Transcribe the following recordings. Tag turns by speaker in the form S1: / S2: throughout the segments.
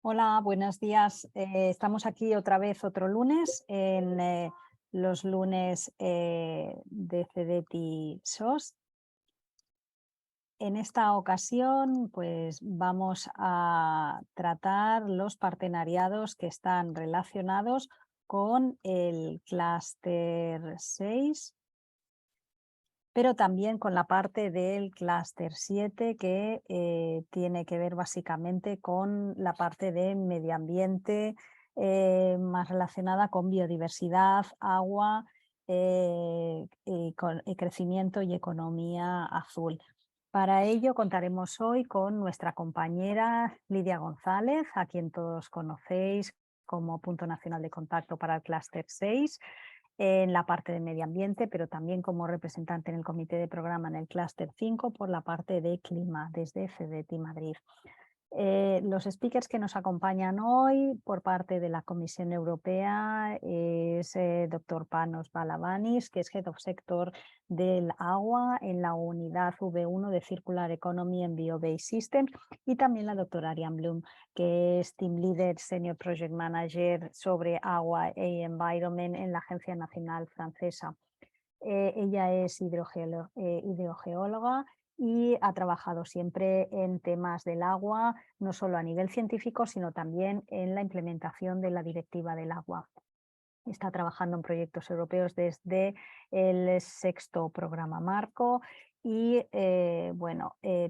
S1: Hola, buenos días. Estamos aquí otra vez otro lunes en los lunes de CDTI-SOST. En esta ocasión, pues vamos a tratar los partenariados que están relacionados con el clúster 6, pero también con la parte del clúster 7 que tiene que ver básicamente con la parte de medio ambiente, más relacionada con biodiversidad, agua, y crecimiento y economía azul. Para ello contaremos hoy con nuestra compañera Lidia González, a quien todos conocéis como punto nacional de contacto para el clúster 6. En la parte de medio ambiente, pero también como representante en el comité de programa en el clúster 5 por la parte de clima desde CDTI Madrid. Los speakers que nos acompañan hoy por parte de la Comisión Europea es Dr. Panos Balavanis, que es Head of Sector del Agua en la unidad V1 de Circular Economy en Bio-Based Systems, y también la doctora Ariane Blum, que es Team Leader Senior Project Manager sobre Agua e Environment en la Agencia Nacional Francesa. Ella es hidrogeóloga y ha trabajado siempre en temas del agua, no solo a nivel científico, sino también en la implementación de la Directiva del Agua. Está trabajando en proyectos europeos desde el 6º programa marco y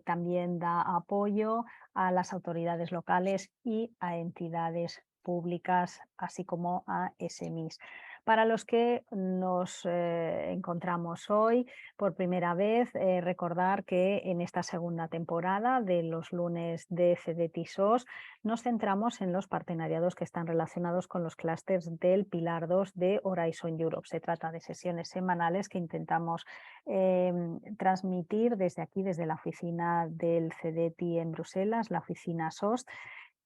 S1: también da apoyo a las autoridades locales y a entidades públicas, así como a SMEs. Para los que nos encontramos hoy por primera vez, recordar que en esta segunda temporada de los lunes de CDTI-SOST nos centramos en los partenariados que están relacionados con los clústeres del Pilar 2 de Horizonte Europa. Se trata de sesiones semanales que intentamos transmitir desde aquí, desde la oficina del CDTI en Bruselas, la oficina SOST,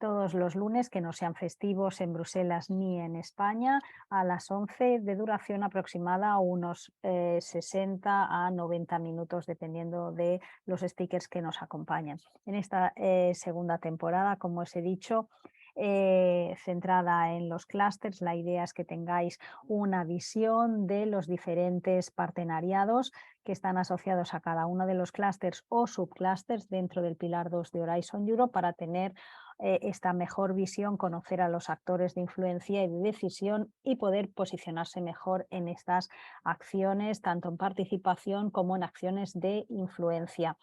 S1: todos los lunes que no sean festivos en Bruselas ni en España, a las 11, de duración aproximada a unos 60 a 90 minutos, dependiendo de los speakers que nos acompañan. En esta segunda temporada, como os he dicho, centrada en los clústeres, la idea es que tengáis una visión de los diferentes partenariados que están asociados a cada uno de los clústeres o subclústeres dentro del Pilar 2 de Horizonte Europa, para tener esta mejor visión, conocer a los actores de influencia y de decisión y poder posicionarse mejor en estas acciones, tanto en participación como en acciones de influencia.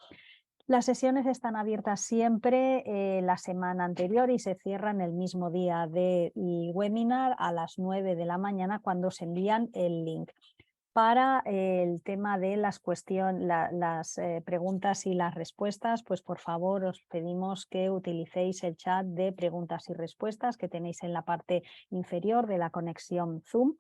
S1: Las sesiones están abiertas siempre la semana anterior y se cierran el mismo día del webinar a las 9 de la mañana, cuando se envían el link. Para el tema de las preguntas y las respuestas, pues por favor os pedimos que utilicéis el chat de preguntas y respuestas que tenéis en la parte inferior de la conexión Zoom.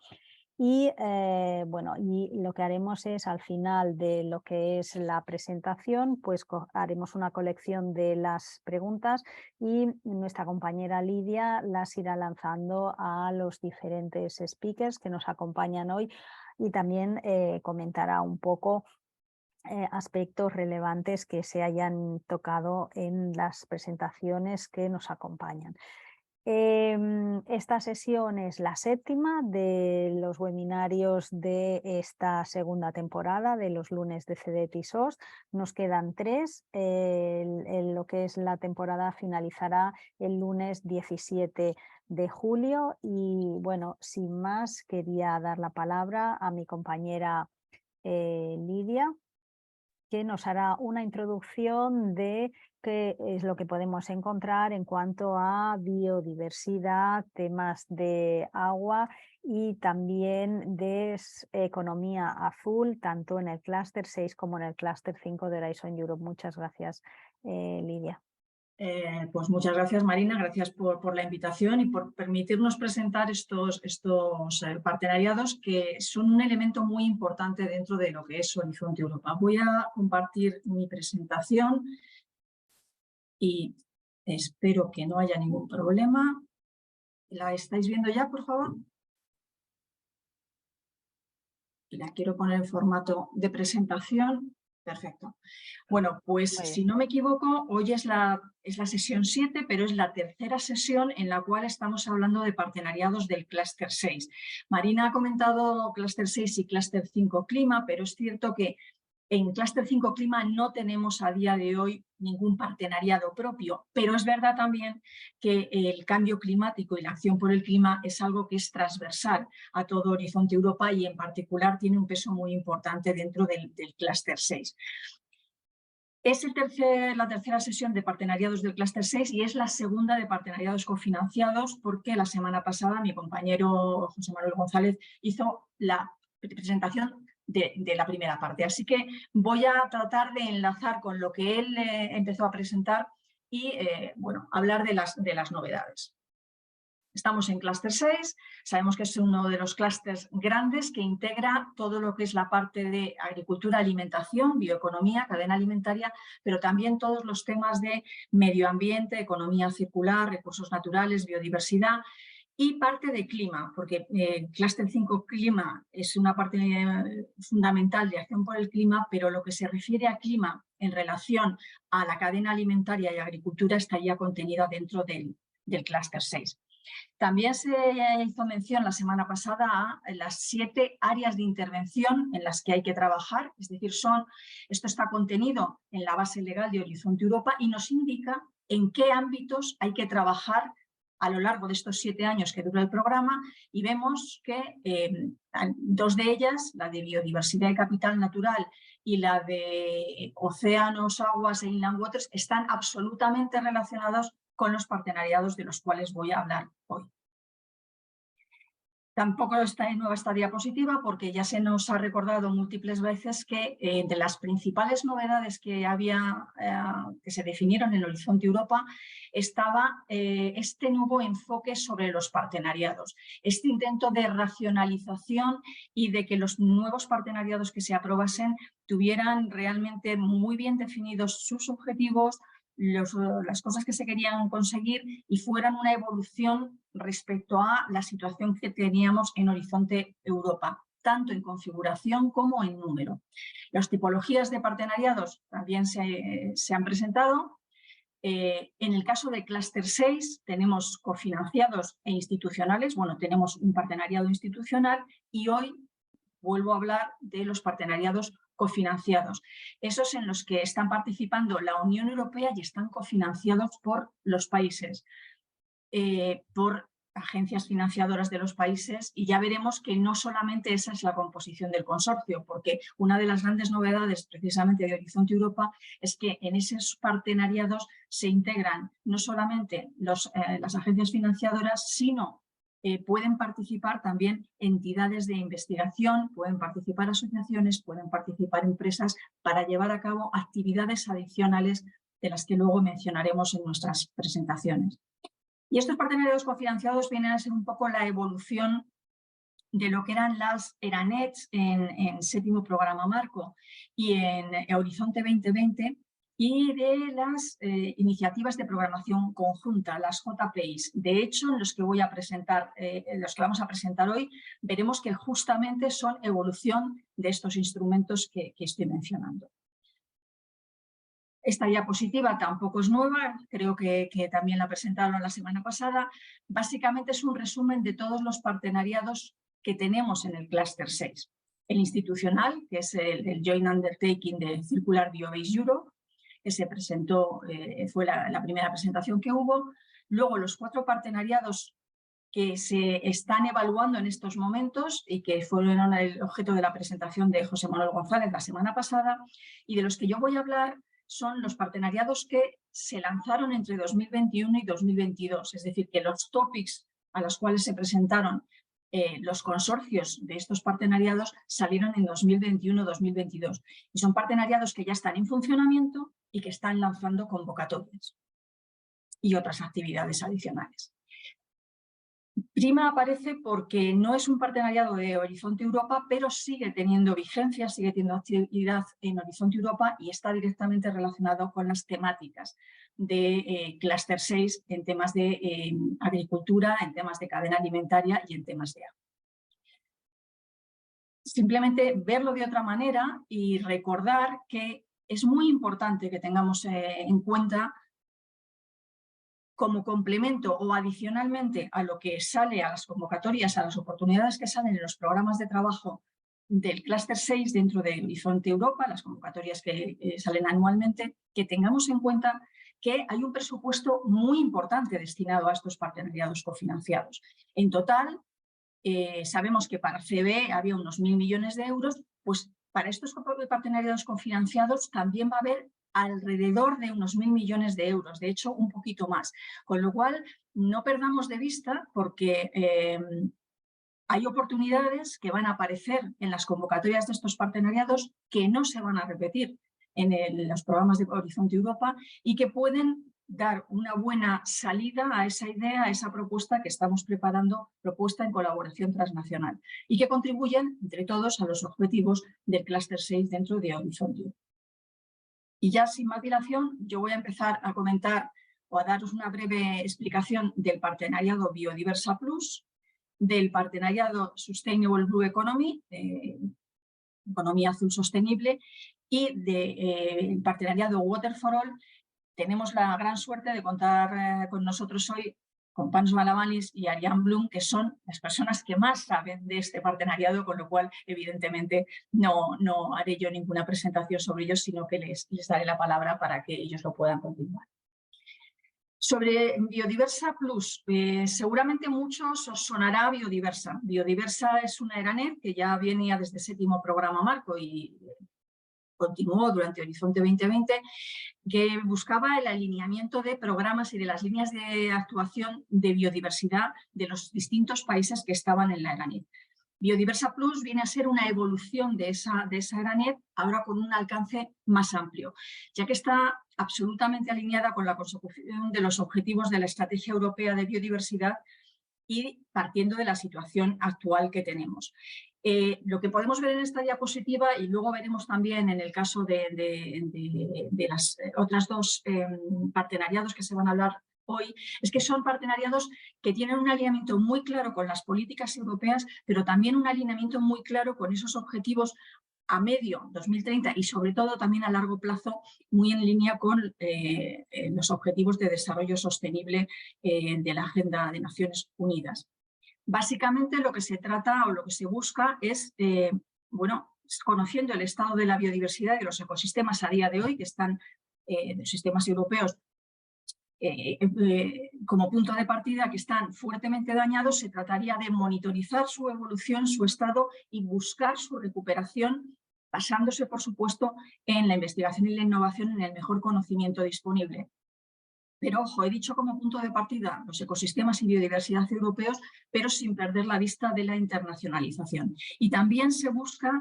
S1: Y lo que haremos es, al final de lo que es la presentación, pues haremos una colección de las preguntas y nuestra compañera Lidia las irá lanzando a los diferentes speakers que nos acompañan hoy, y también comentará un poco aspectos relevantes que se hayan tocado en las presentaciones que nos acompañan. Esta sesión es la 7ª de los webinarios de esta segunda temporada de los lunes de CDTI-SOST. Nos quedan 3. Lo que es la temporada finalizará el lunes 17 de julio. Y bueno, sin más, quería dar la palabra a mi compañera Lidia, que nos hará una introducción de qué es lo que podemos encontrar en cuanto a biodiversidad, temas de agua y también de economía azul, tanto en el clúster 6 como en el clúster 5 de Horizonte Europa. Muchas gracias, Lidia.
S2: Pues muchas gracias, Marina, gracias por la invitación y por permitirnos presentar estos partenariados, que son un elemento muy importante dentro de lo que es Horizonte Europa. Voy a compartir mi presentación y espero que no haya ningún problema. ¿La estáis viendo ya, por favor? La quiero poner en formato de presentación. Perfecto. Bueno, pues
S1: Muy bien.
S2: si no me equivoco, hoy es la sesión 7, pero es la tercera sesión en la cual estamos hablando de partenariados del Clúster 6. Marina ha comentado Clúster 6 y Clúster 5 clima, pero es cierto que en Clúster 5 clima no tenemos a día de hoy ningún partenariado propio, pero es verdad también que el cambio climático y la acción por el clima es algo que es transversal a todo Horizonte Europa y en particular tiene un peso muy importante dentro del Clúster 6. Es la tercera sesión de partenariados del Clúster 6 y es la segunda de partenariados cofinanciados porque la semana pasada mi compañero José Manuel González hizo la presentación de la primera parte. Así que voy a tratar de enlazar con lo que él empezó a presentar y bueno, hablar de las novedades. Estamos en Clúster 6, sabemos que es uno de los clústeres grandes que integra todo lo que es la parte de agricultura, alimentación, bioeconomía, cadena alimentaria, pero también todos los temas de medio ambiente, economía circular, recursos naturales, biodiversidad y parte de clima, porque Clúster 5 clima es una parte fundamental de acción por el clima, pero lo que se refiere a clima en relación a la cadena alimentaria y agricultura está ya contenida dentro del Clúster 6. También se hizo mención la semana pasada a las 7 áreas de intervención en las que hay que trabajar, es decir, esto está contenido en la base legal de Horizonte Europa y nos indica en qué ámbitos hay que trabajar a lo largo de estos 7 años que dura el programa y vemos que 2 de ellas, la de biodiversidad y capital natural y la de océanos, aguas e inland waters, están absolutamente relacionados con los partenariados de los cuales voy a hablar hoy. Tampoco está en nueva esta diapositiva porque ya se nos ha recordado múltiples veces que de las principales novedades que que se definieron en Horizonte Europa estaba este nuevo enfoque sobre los partenariados, este intento de racionalización y de que los nuevos partenariados que se aprobasen tuvieran realmente muy bien definidos sus objetivos, las cosas que se querían conseguir y fueran una evolución respecto a la situación que teníamos en Horizonte Europa, tanto en configuración como en número. Las tipologías de partenariados también se han presentado. En el caso de Clúster 6 tenemos cofinanciados e institucionales, bueno, tenemos un partenariado institucional y hoy vuelvo a hablar de los partenariados cofinanciados, esos en los que están participando la Unión Europea y están cofinanciados por los países, por agencias financiadoras de los países, y ya veremos que no solamente esa es la composición del consorcio, porque una de las grandes novedades precisamente de Horizonte Europa es que en esos partenariados se integran no solamente las agencias financiadoras, sino pueden participar también entidades de investigación, pueden participar asociaciones, pueden participar empresas para llevar a cabo actividades adicionales de las que luego mencionaremos en nuestras presentaciones. Y estos partenariados cofinanciados vienen a ser un poco la evolución de lo que eran las ERANETs en séptimo programa marco y en Horizonte 2020, y de las iniciativas de programación conjunta, las JPIs. De hecho, en los que vamos a presentar hoy, veremos que justamente son evolución de estos instrumentos que estoy mencionando. Esta diapositiva tampoco es nueva, creo que también la presentaron la semana pasada. Básicamente es un resumen de todos los partenariados que tenemos en el Clúster 6. El institucional, que es el Joint Undertaking de Circular Bio-Based Europe, que se presentó, fue la primera presentación que hubo. Luego los 4 partenariados que se están evaluando en estos momentos y que fueron el objeto de la presentación de José Manuel González la semana pasada, y de los que yo voy a hablar son los partenariados que se lanzaron entre 2021 y 2022, es decir, que los topics a los cuales se presentaron los consorcios de estos partenariados salieron en 2021-2022 y son partenariados que ya están en funcionamiento y que están lanzando convocatorias y otras actividades adicionales. Prima aparece porque no es un partenariado de Horizonte Europa, pero sigue teniendo vigencia, sigue teniendo actividad en Horizonte Europa y está directamente relacionado con las temáticas de Clúster 6 en temas de agricultura, en temas de cadena alimentaria y en temas de agua. simplemente verlo de otra manera y recordar que es muy importante que tengamos en cuenta como complemento o adicionalmente a lo que sale a las convocatorias, a las oportunidades que salen en los programas de trabajo del Clúster 6 dentro de Horizonte Europa, las convocatorias que salen anualmente, que tengamos en cuenta que hay un presupuesto muy importante destinado a estos partenariados cofinanciados. En total, sabemos que para CB había unos 1.000 millones de euros, pues para estos partenariados cofinanciados también va a haber alrededor de unos 1.000 millones de euros, de hecho un poquito más. Con lo cual, no perdamos de vista porque hay oportunidades que van a aparecer en las convocatorias de estos partenariados que no se van a repetir en los programas de Horizonte Europa y que pueden dar una buena salida a esa idea, a esa propuesta que estamos preparando, propuesta en colaboración transnacional, y que contribuyen entre todos a los objetivos del Clúster 6 dentro de Horizonte Europa. Y ya sin más dilación, yo voy a empezar a comentar o a daros una breve explicación del partenariado Biodiversa Plus, del partenariado Sustainable Blue Economy, economía azul sostenible, y del partenariado Water for All. Tenemos la gran suerte de contar con nosotros hoy con Pans Balavanis y Ariane Blum, que son las personas que más saben de este partenariado, con lo cual, evidentemente, no haré yo ninguna presentación sobre ellos, sino que les daré la palabra para que ellos lo puedan continuar. Sobre Biodiversa Plus, seguramente muchos os sonará Biodiversa. Biodiversa es una ERANET que ya venía desde el 7º programa marco y continuó durante Horizonte 2020, que buscaba el alineamiento de programas y de las líneas de actuación de biodiversidad de los distintos países que estaban en la ERANET. Biodiversa Plus viene a ser una evolución de esa ERANET, ahora con un alcance más amplio, ya que está absolutamente alineada con la consecución de los objetivos de la Estrategia Europea de Biodiversidad y partiendo de la situación actual que tenemos. Lo que podemos ver en esta diapositiva, y luego veremos también en el caso de las otras dos partenariados que se van a hablar hoy, es que son partenariados que tienen un alineamiento muy claro con las políticas europeas, pero también un alineamiento muy claro con esos objetivos a medio 2030 y sobre todo también a largo plazo, muy en línea con los objetivos de desarrollo sostenible de la Agenda de Naciones Unidas. Básicamente lo que se trata o lo que se busca es, conociendo el estado de la biodiversidad y de los ecosistemas a día de hoy, que están los sistemas europeos como punto de partida, que están fuertemente dañados, se trataría de monitorizar su evolución, su estado y buscar su recuperación, basándose, por supuesto, en la investigación y la innovación, en el mejor conocimiento disponible. Pero, ojo, he dicho como punto de partida los ecosistemas y biodiversidad europeos, pero sin perder la vista de la internacionalización. Y también se busca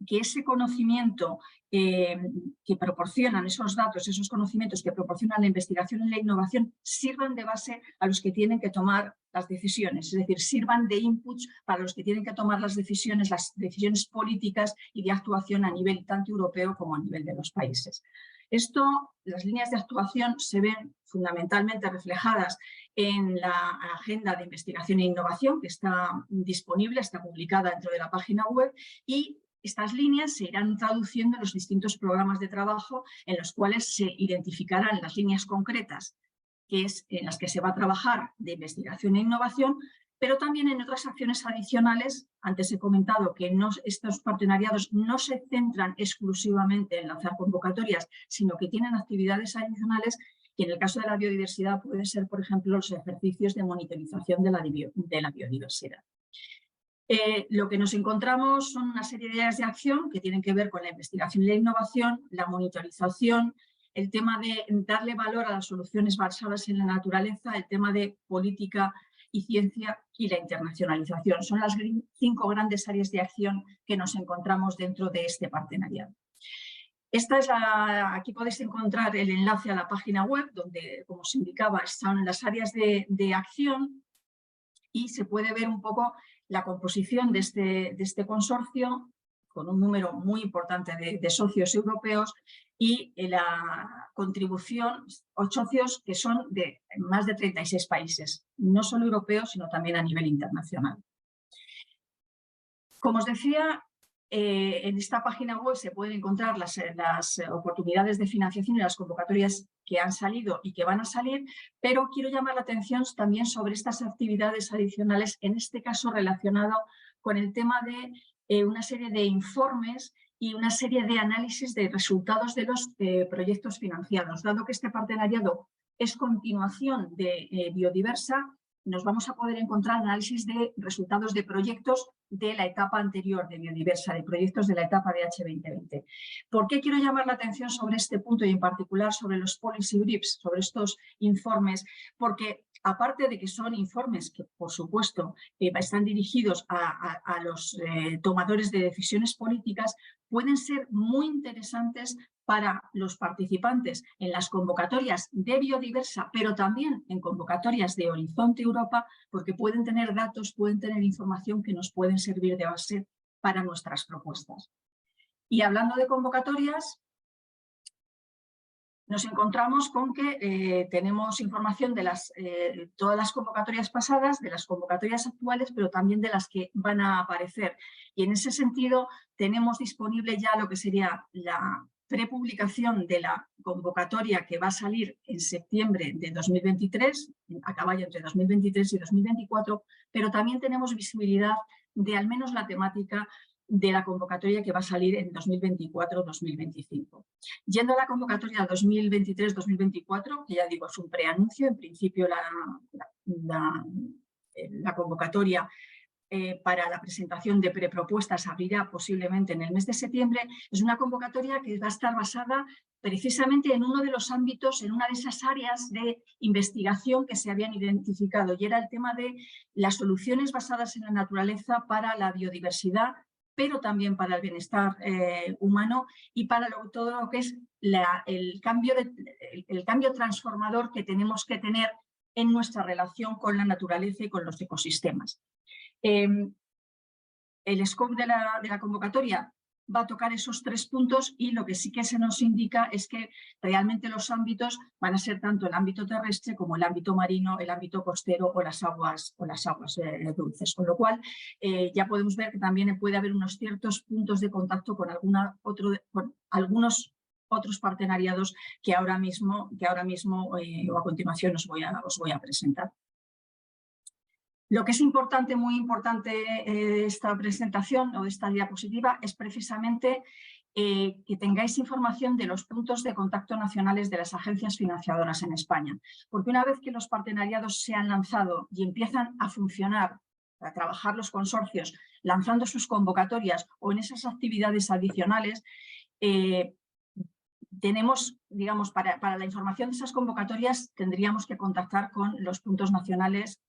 S2: que ese conocimiento que proporcionan esos datos, esos conocimientos que proporcionan la investigación y la innovación, sirvan de base a los que tienen que tomar las decisiones, es decir, sirvan de inputs para los que tienen que tomar las decisiones políticas y de actuación a nivel tanto europeo como a nivel de los países. Las líneas de actuación se ven fundamentalmente reflejadas en la agenda de investigación e innovación que está disponible, está publicada dentro de la página web, y estas líneas se irán traduciendo en los distintos programas de trabajo en los cuales se identificarán las líneas concretas en las que se va a trabajar de investigación e innovación, pero también en otras acciones adicionales. Antes he comentado que estos partenariados no se centran exclusivamente en lanzar convocatorias, sino que tienen actividades adicionales, y en el caso de la biodiversidad pueden ser, por ejemplo, los ejercicios de monitorización de la biodiversidad. Lo que nos encontramos son una serie de áreas de acción que tienen que ver con la investigación y la innovación, la monitorización, el tema de darle valor a las soluciones basadas en la naturaleza, el tema de política y ciencia y la internacionalización. Son las 5 grandes áreas de acción que nos encontramos dentro de este partenariado. Aquí podéis encontrar el enlace a la página web donde, como os indicaba, están las áreas de acción y se puede ver un poco la composición de este consorcio con un número muy importante de socios europeos y la contribución, 8 socios que son de más de 36 países, no solo europeos, sino también a nivel internacional. Como os decía, En esta página web se pueden encontrar las oportunidades de financiación y las convocatorias que han salido y que van a salir, pero quiero llamar la atención también sobre estas actividades adicionales, en este caso relacionado con el tema de una serie de informes y una serie de análisis de resultados de los proyectos financiados. Dado que este partenariado es continuación de Biodiversa, nos vamos a poder encontrar análisis de resultados de proyectos de la etapa anterior de Biodiversa, de proyectos de la etapa de H2020. ¿Por qué quiero llamar la atención sobre este punto y en particular sobre los policy briefs, sobre estos informes? Porque aparte de que son informes que, por supuesto, están dirigidos a los tomadores de decisiones políticas, pueden ser muy interesantes para los participantes en las convocatorias de Biodiversa, pero también en convocatorias de Horizonte Europa, porque pueden tener datos, pueden tener información que nos pueden servir de base para nuestras propuestas. Y hablando de convocatorias, nos encontramos con que tenemos información de todas las convocatorias pasadas, de las convocatorias actuales, pero también de las que van a aparecer. Y en ese sentido tenemos disponible ya lo que sería la prepublicación de la convocatoria que va a salir en septiembre de 2023, a caballo entre 2023 y 2024, pero también tenemos visibilidad de al menos la temática de la convocatoria que va a salir en 2024-2025. Yendo a la convocatoria 2023-2024, que ya digo es un preanuncio, en principio la convocatoria para la presentación de prepropuestas abrirá posiblemente en el mes de septiembre. Es una convocatoria que va a estar basada precisamente en uno de los ámbitos, en una de esas áreas de investigación que se habían identificado, y era el tema de las soluciones basadas en la naturaleza para la biodiversidad, pero también para el bienestar humano y para todo lo que es el cambio transformador que tenemos que tener en nuestra relación con la naturaleza y con los ecosistemas. El scope de la convocatoria va a tocar esos 3 puntos, y lo que sí que se nos indica es que realmente los ámbitos van a ser tanto el ámbito terrestre como el ámbito marino, el ámbito costero o las aguas dulces. Con lo cual ya podemos ver que también puede haber unos ciertos puntos de contacto con algunos otros partenariados que ahora mismo o a continuación os voy a presentar. Lo que es importante, muy importante esta presentación o esta diapositiva es precisamente que tengáis información de los puntos de contacto nacionales de las agencias financiadoras en España. Porque una vez que los partenariados se han lanzado y empiezan a funcionar, a trabajar los consorcios, lanzando sus convocatorias o en esas actividades adicionales, tenemos, digamos, para la información de esas convocatorias tendríamos que contactar con los puntos nacionales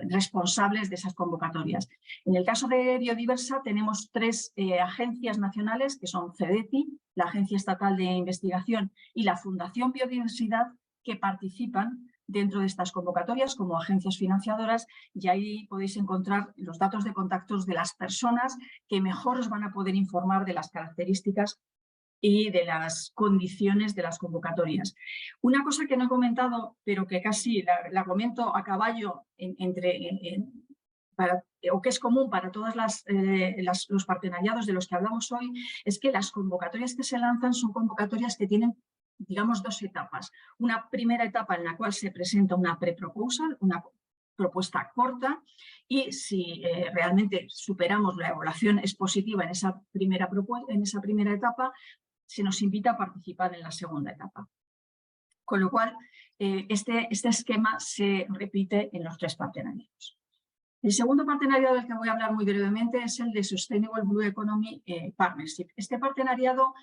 S2: responsables de esas convocatorias. En el caso de Biodiversa tenemos 3 agencias nacionales, que son CDTI, la Agencia Estatal de Investigación, y la Fundación Biodiversidad, que participan dentro de estas convocatorias como agencias financiadoras, y ahí podéis encontrar los datos de contactos de las personas que mejor os van a poder informar de las características y de las condiciones de las convocatorias. Una cosa que no he comentado, pero que casi la comento a caballo o que es común para todos los partenariados de los que hablamos hoy, es que las convocatorias que se lanzan son convocatorias que tienen, digamos, 2 etapas. Una primera etapa en la cual se presenta una pre-proposal, una propuesta corta, y si realmente superamos, la evaluación es positiva en esa primera etapa, se nos invita a participar en la segunda etapa. Con lo cual, este esquema se repite en los 3 partenariados. El segundo partenariado del que voy a hablar muy brevemente es el de Sustainable Blue Economy Partnership. Este partenariado,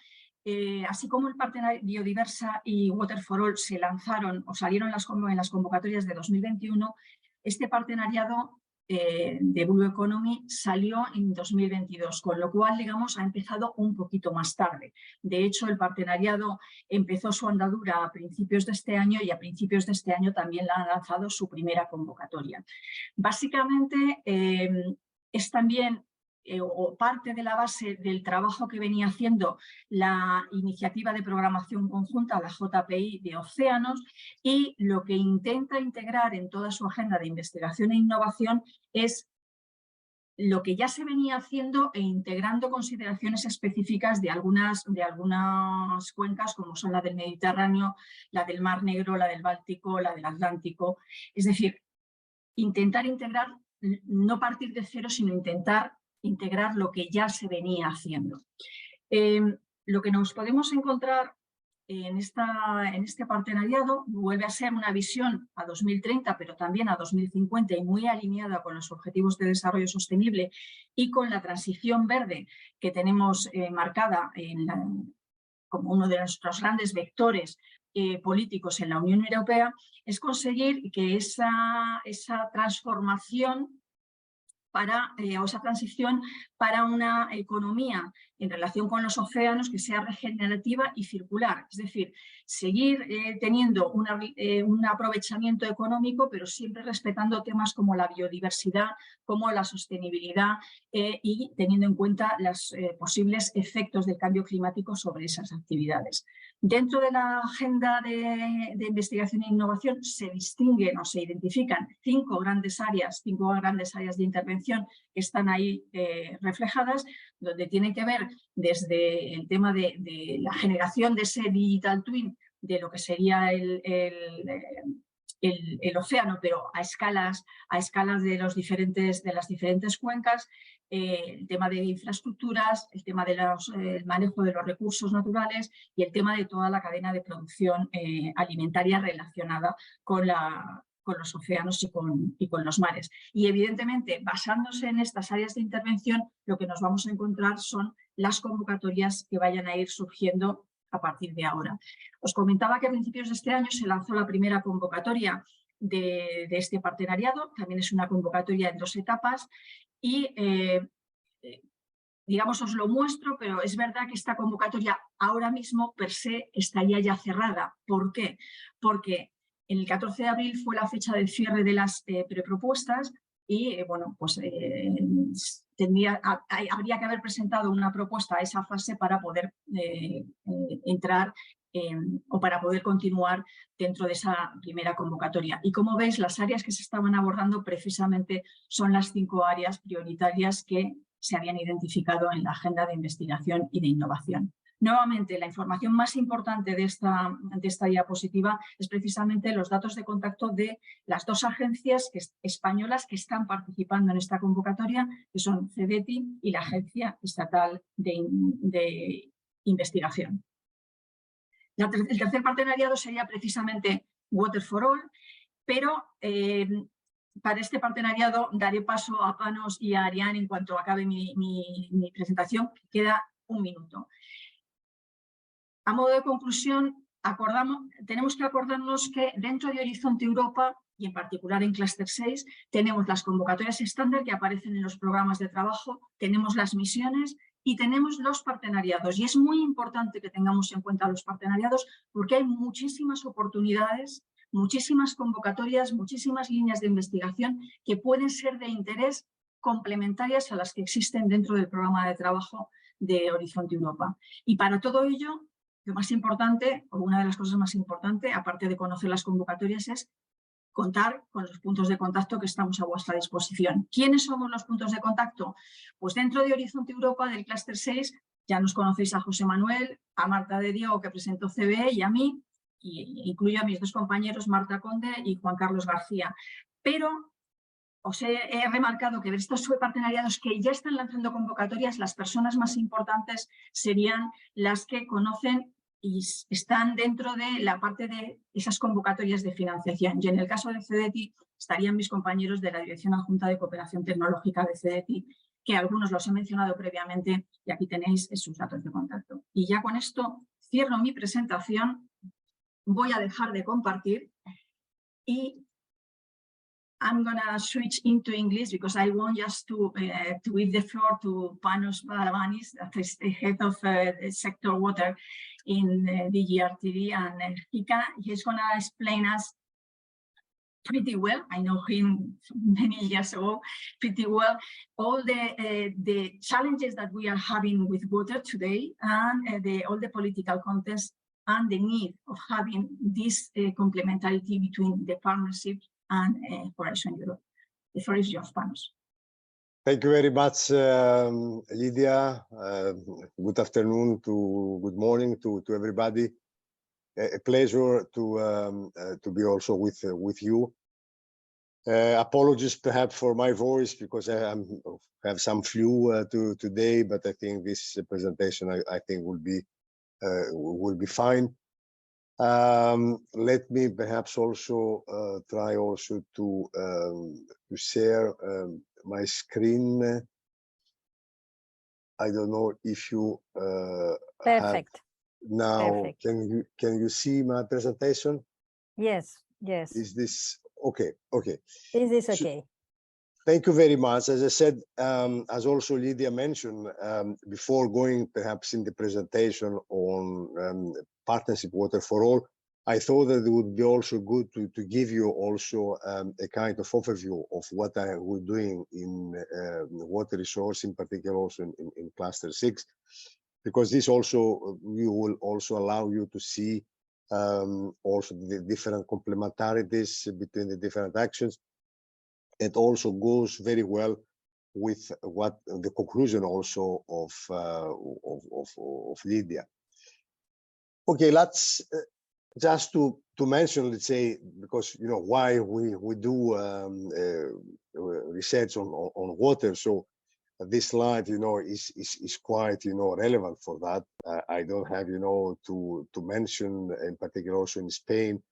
S2: así como el partenariado Biodiversa y Water for All se lanzaron o salieron en las convocatorias de 2021, este partenariado de Blue Economy salió en 2022, con lo cual, digamos, ha empezado un poquito más tarde. De hecho, el partenariado empezó su andadura a principios de este año, y a principios de este año también le han lanzado su primera convocatoria. Básicamente, es también o parte de la base del trabajo que venía haciendo la iniciativa de programación conjunta, la JPI de Océanos, y lo que intenta integrar en toda su agenda de investigación e innovación es lo que ya se venía haciendo e integrando consideraciones específicas de algunas cuencas, como son la del Mediterráneo, la del Mar Negro, la del Báltico, la del Atlántico. Es decir, intentar integrar, no partir de cero, sino intentar integrar lo que ya se venía haciendo. Lo que nos podemos encontrar en este partenariado vuelve a ser una visión a 2030, pero también a 2050 y muy alineada con los objetivos de desarrollo sostenible y con la transición verde que tenemos marcada como uno de nuestros grandes vectores políticos en la Unión Europea, es conseguir que esa transformación o esa transición para una economía en relación con los océanos que sea regenerativa y circular. Es decir, seguir teniendo un aprovechamiento económico, pero siempre respetando temas como la biodiversidad, como la sostenibilidad y teniendo en cuenta los posibles efectos del cambio climático sobre esas actividades. Dentro de la agenda de investigación e innovación se distinguen o se identifican cinco grandes áreas de intervención que están ahí reflejadas, donde tienen que ver desde el tema de la generación de ese digital twin, de lo que sería el océano, pero a escalas de las diferentes cuencas, el tema de infraestructuras, el tema del manejo de los recursos naturales y el tema de toda la cadena de producción alimentaria relacionada con los océanos y con los mares. Y evidentemente, basándose en estas áreas de intervención, lo que nos vamos a encontrar son las convocatorias que vayan a ir surgiendo a partir de ahora. Os comentaba que a principios de este año se lanzó la primera convocatoria de este partenariado. También es una convocatoria en 2 etapas y digamos, os lo muestro, pero es verdad que esta convocatoria ahora mismo per se estaría ya cerrada. ¿Por qué? Porque el 14 de abril fue la fecha del cierre de las prepropuestas y, bueno, pues habría que haber presentado una propuesta a esa fase para poder entrar o para poder continuar dentro de esa primera convocatoria. Y como veis, las áreas que se estaban abordando precisamente son las 5 áreas prioritarias que se habían identificado en la agenda de investigación y de innovación. Nuevamente, la información más importante de esta diapositiva es precisamente los datos de contacto de las 2 agencias españolas que están participando en esta convocatoria, que son CDTI y la Agencia Estatal de Investigación. El tercer partenariado sería precisamente Water for All, pero para este partenariado daré paso a Panos y a Ariane en cuanto acabe mi presentación, que queda 1 minuto. A modo de conclusión, tenemos que acordarnos que dentro de Horizonte Europa, y en particular en Clúster 6, tenemos las convocatorias estándar que aparecen en los programas de trabajo, tenemos las misiones y tenemos los partenariados. Y es muy importante que tengamos en cuenta los partenariados porque hay muchísimas oportunidades, muchísimas convocatorias, muchísimas líneas de investigación que pueden ser de interés complementarias a las que existen dentro del programa de trabajo de Horizonte Europa. Y para todo ello, lo más importante, o una de las cosas más importantes, aparte de conocer las convocatorias, es contar con los puntos de contacto que estamos a vuestra disposición. ¿Quiénes somos los puntos de contacto? Pues dentro de Horizonte Europa, del Clúster 6, ya nos conocéis a José Manuel, a Marta de Diego, que presentó CBE, y a mí, y incluyo a mis 2 compañeros, Marta Conde y Juan Carlos García. Pero os he remarcado que de estos partenariados que ya están lanzando convocatorias, las personas más importantes serían las que conocen y están dentro de la parte de esas convocatorias de financiación. Y en el caso de CDTI estarían mis compañeros de la Dirección Adjunta de Cooperación Tecnológica de CDTI, que algunos los he mencionado previamente y aquí tenéis sus datos de contacto. Y ya con esto cierro mi presentación, voy a dejar de compartir y I'm going to switch into English because I want just to give the floor to Panos Balavanis, that is the head of sector water in DGRTD, and he's going to explain us pretty well. I know him many years ago, pretty well, all the challenges that we are having with water today and all the political context and the need of having this complementarity between the partnerships and Horizon Europe. The floor is yours, Panos.
S3: Thank you very much, Lydia. Good afternoon good morning to everybody. A pleasure to be also with you. Apologies perhaps for my voice because I have some flu today, but I think this presentation I think will be fine. Let me perhaps also try also to share my screen. I don't know if you
S1: Perfect.
S3: Now.
S1: Perfect.
S3: Can you see my presentation?
S1: Yes.
S3: Is this okay? Okay.
S1: Is this okay?
S3: Thank you very much. As I said, as also Lydia mentioned, before going perhaps in the presentation on partnership water for all, I thought that it would be also good to give you also a kind of overview of what we're doing in water resource, in particular also in cluster 6, because this also will also allow you to see also the different complementarities between the different actions. It also goes very well with what the conclusion also of Lydia. Okay, let's just to mention, let's say, because you know why we do research on water. So this slide, you know, is quite, you know, relevant for that. I don't have, you know, to mention in particular also in Spain.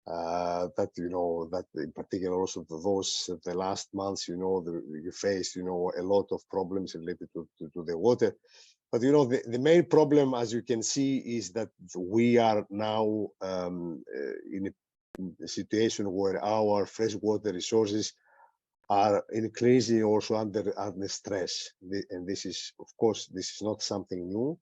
S3: That you know that in particular also the last months, you know, you face, you know, a lot of problems related to the water. But you know the main problem, as you can see, is that we are now in a situation where our freshwater resources are increasingly also under stress, and this is, of course, this is not something new.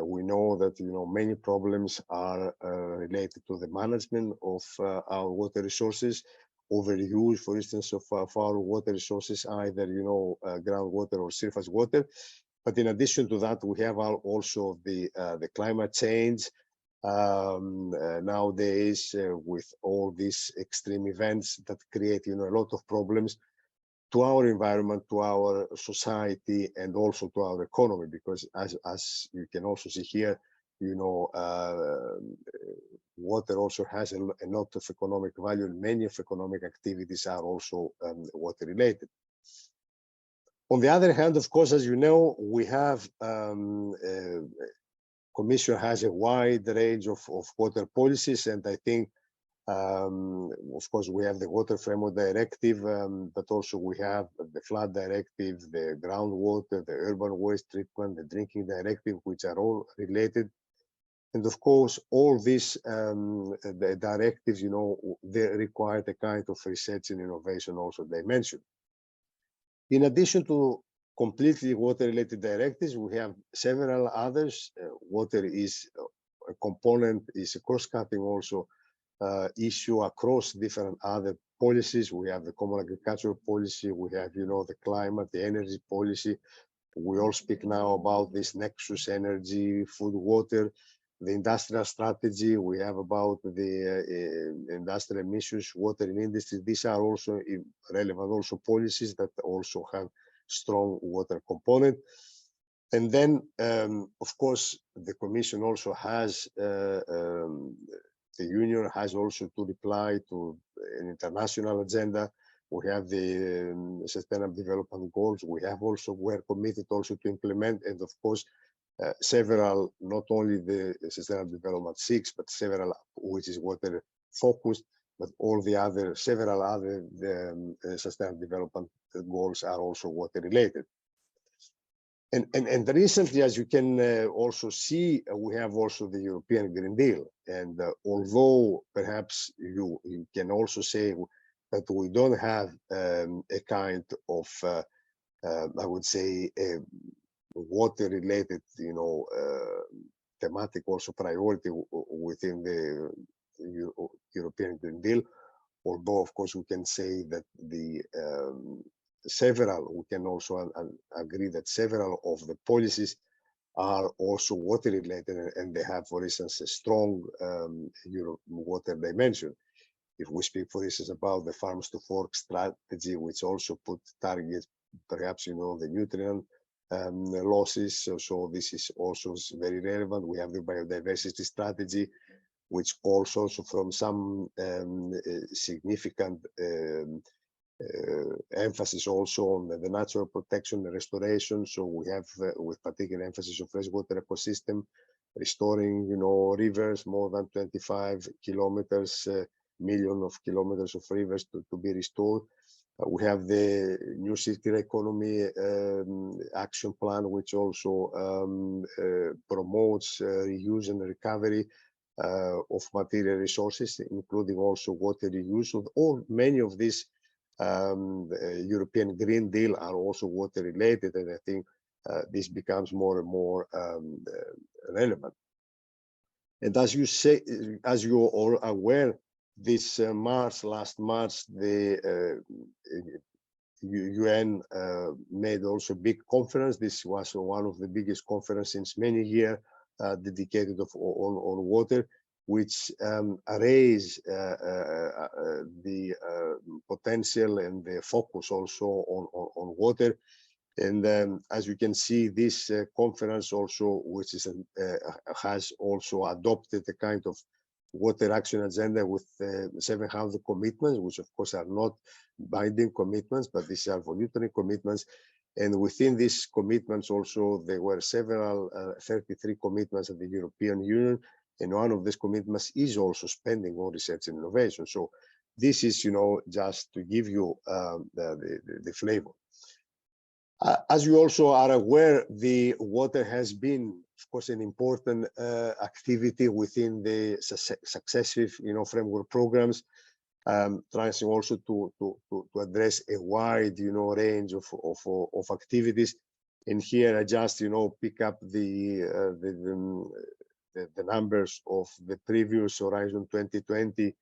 S3: We know that, you know, many problems are related to the management of our water resources, overuse, for instance, of our water resources, either, you know, groundwater or surface water. But in addition to that, we have also the climate change nowadays with all these extreme events that create, you know, a lot of problems to our environment, to our society, and also to our economy, because as you can also see here, you know, water also has a lot of economic value, and many of economic activities are also water related. On the other hand, of course, as you know, we have Commission has a wide range of water policies, and I think of course, we have the Water Framework Directive, but also we have the Flood Directive, the Groundwater, the Urban Waste Treatment, the Drinking Directive, which are all related. And of course, all these the directives, you know, they require a kind of research and innovation also dimension. In addition to completely water-related directives, we have several others. Water is a component, is a cross-cutting also issue across different other policies. We have the common agricultural policy, we have, you know, the climate, the energy policy. We all speak now about this nexus: energy, food, water. The industrial strategy, we have about the industrial emissions, water in industry. These are also relevant also policies that also have strong water component. And then, of course, the Commission also has the Union has also to reply to an international agenda. We have the Sustainable Development Goals. We have also, we're committed also to implement, and of course, several, not only the Sustainable Development 6, but several, which is water focused, but all the other, several other Sustainable Development Goals are also water related. And recently, as you can also see, we have also the European Green Deal. And although perhaps you can also say that we don't have a kind of, I would say, a water-related, you know, thematic also priority within the European Green Deal, although of course we can say that the we can also agree that several of the policies are also water related, and they have, for instance, a strong water dimension. If we speak, for instance, about the farms to fork strategy, which also put targets perhaps, you know, the nutrient losses. So this is also very relevant. We have the biodiversity strategy, which calls also from some significant emphasis also on the natural protection and restoration. So we have with particular emphasis on freshwater ecosystem, restoring, you know, rivers, more than 25 kilometers, million of kilometers of rivers to be restored. We have the new circular economy action plan, which also promotes reuse and recovery of material resources, including also water reuse. So many of these European Green Deal are also water related, and I think this becomes more and more relevant. And as you say, as you are all aware, this last March, the UN made also a big conference. This was one of the biggest conferences since many years dedicated on water, which raise the potential and the focus also on water. And as you can see, this conference also, which is has also adopted a kind of water action agenda with 700 commitments, which of course are not binding commitments, but these are voluntary commitments. And within these commitments also, there were several 33 commitments of the European Union. And one of these commitments is also spending on research and innovation. So this is, you know, just to give you the flavor. As you also are aware, the water has been, of course, an important activity within the successive, you know, framework programs, trying also to address a wide, you know, range of activities. And here I just, you know, pick up the numbers of the previous Horizon 2020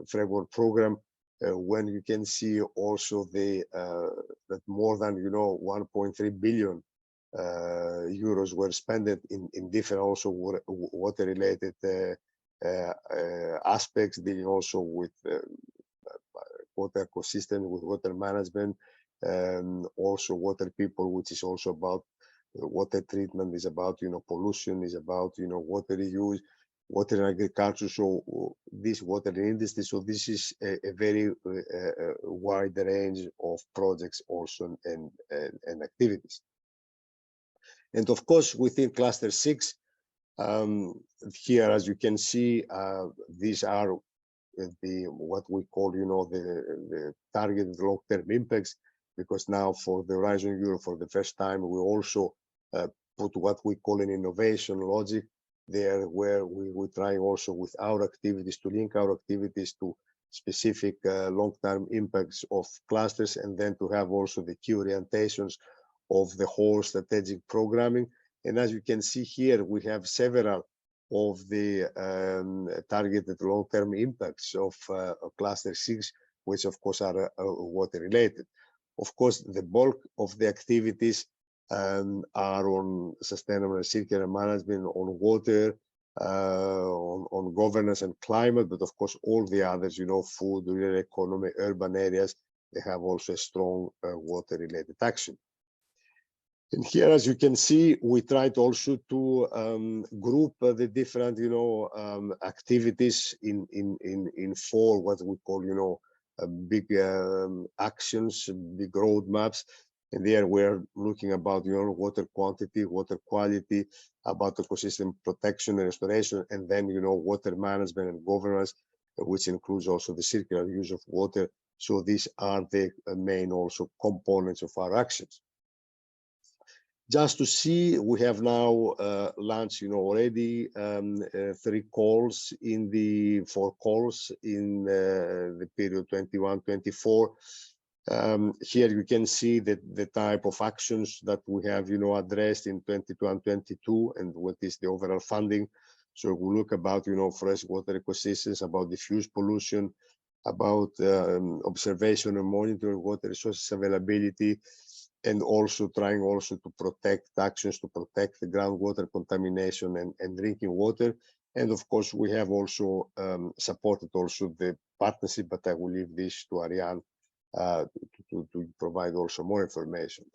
S3: framework program. When you can see also that more than, you know, 1.3 billion euros were spent in different also water related aspects, dealing also with water ecosystem, with water management, also water people, which is also about water treatment, is about, you know, pollution, is about, you know, water reuse, water and agriculture, so this water industry. So this is a very wide range of projects also and activities. And of course, within cluster 6, here, as you can see, these are what we call, you know, the targeted long-term impacts, because now for the Horizon Europe, for the first time, we also put what we call an innovation logic there, where we try also with our activities to link our activities to specific long-term impacts of clusters, and then to have also the key orientations of the whole strategic programming. And as you can see here, we have several of the targeted long-term impacts of cluster 6, which of course are water related. Of course, the bulk of the activities are on sustainable and circular management, on water, on governance and climate, but of course all the others, you know, food, rural economy, urban areas, they have also a strong water related action. And here, as you can see, we tried also to group the different, you know, activities in 4 what we call, you know, big actions, big roadmaps. And there we're looking about, you know, water quantity, water quality, about ecosystem protection and restoration, and then, you know, water management and governance, which includes also the circular use of water. So these are the main also components of our actions. Just to see, we have now launched, you know, already 4 calls in the period 21-24. Here you can see that the type of actions that we have, you know, addressed in 22 and 22, and what is the overall funding. So we look about, you know, freshwater ecosystems, about diffuse pollution, about observation and monitoring water resources availability, and also trying also to protect actions to protect the groundwater contamination and drinking water. And of course, we have also supported also the partnership, but I will leave this to Ariane to to provide also more information.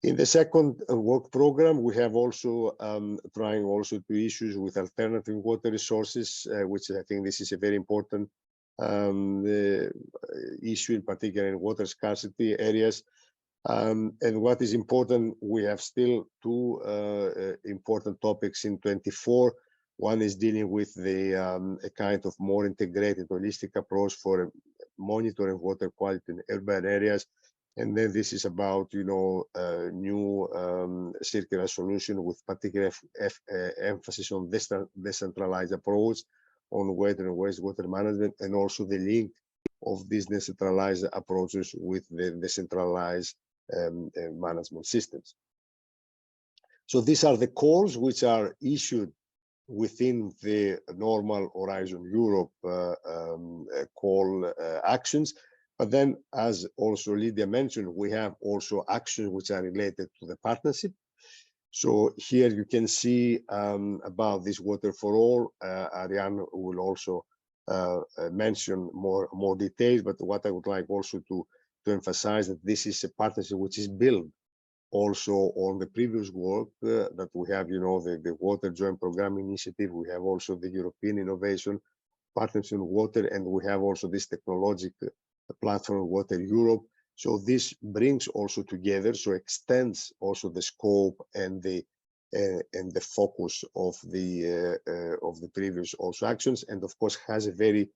S3: In the second work program, we have also trying also to issues with alternative water resources, which I think this is a very important issue, in particular in water scarcity areas. And what is important, we have still two important topics in 24. One is dealing with the a kind of more integrated, holistic approach for monitoring water quality in urban areas. And then this is about, new circular solution with particular emphasis on decentralized approach on water and wastewater management, and also the link of these decentralized approaches with the decentralized management systems. So these are the calls which are issued within the normal Horizon Europe call actions. But then, as also Lydia mentioned, we have also actions which are related to the partnership. So here you can see about this water for all. Ariane will also mention more details, but what I would like also to emphasize that this is a partnership which is built also on the previous work that we have, the Water Joint Program Initiative. We have also the European Innovation Partnership in Water, and we have also this technological platform Water Europe. So this brings also together, so extends also the scope and the focus of the previous also actions, and of course has a very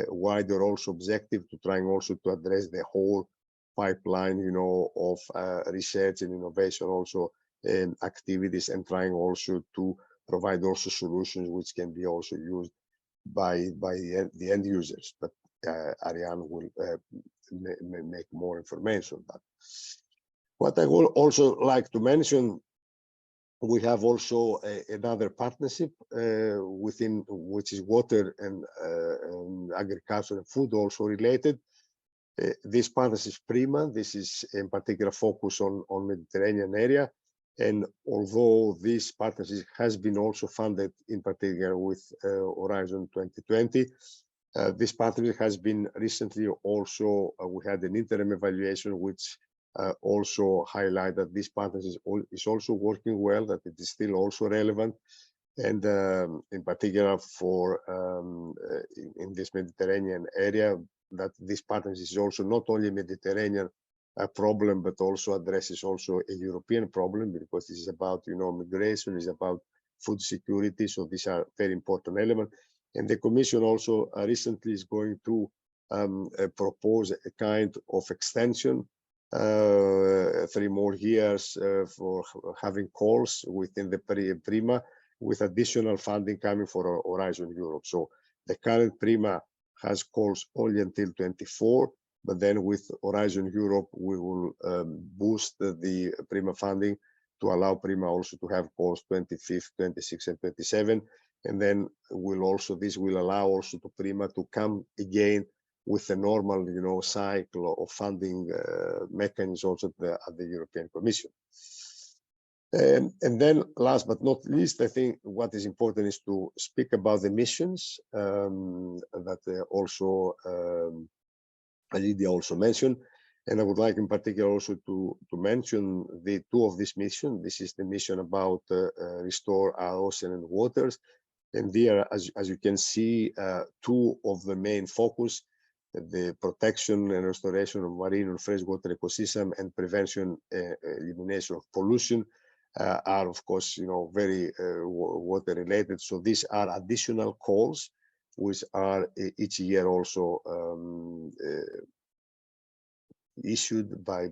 S3: wider also objective to trying also to address the whole pipeline, of research and innovation also activities, and trying also to provide also solutions which can be also used by the end users. But Ariane will make more information on that. What I would also like to mention, we have also another partnership within, which is water and agriculture and food also related. This partnership is PRIMA. This is in particular focus on Mediterranean area. And although this partnership has been also funded in particular with Horizon 2020, this partnership has been recently also, we had an interim evaluation which also highlighted that this partnership is also working well, that it is still also relevant. And in particular for in this Mediterranean area, that this partnership is also not only a Mediterranean problem, but also addresses also a European problem, because this is about, migration, is about food security. So these are very important elements. And the Commission also recently is going to propose a kind of extension, 3 more years for having calls within the PRIMA, with additional funding coming for Horizon Europe. So the current PRIMA has calls only until 24, but then with Horizon Europe, we will boost the PRIMA funding to allow PRIMA also to have calls 25, 26, and 27. And then this will allow also to PRIMA to come again with a normal, cycle of funding mechanisms also at the European Commission. And then last but not least, I think what is important is to speak about the missions that also Lydia also mentioned. And I would like in particular also to mention the 2 of this mission. This is the mission about restore our ocean and waters. And there, as you can see, 2 of the main focus, the protection and restoration of marine and freshwater ecosystem and prevention, elimination of pollution, are of course, very water related. So these are additional calls, which are each year also issued by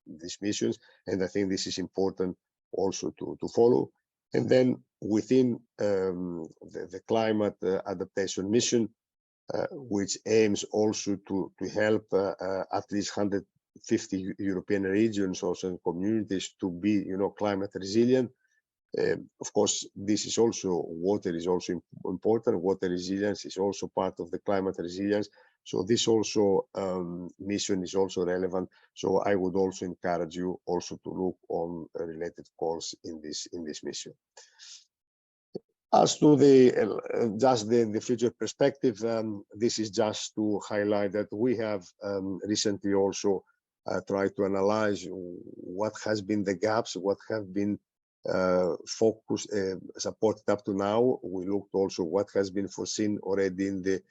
S3: these missions. And I think this is important also to follow. And then within the climate adaptation mission, which aims also to help at least 150 European regions, also in communities, to be, climate resilient. Of course, this is also, water is also important. Water resilience is also part of the climate resilience. So this also mission is also relevant. So I would also encourage you also to look on related calls in this mission. As to the future perspective, this is just to highlight that we have recently also tried to analyze what has been the gaps, what have been focused, supported up to now. We looked also what has been foreseen already in the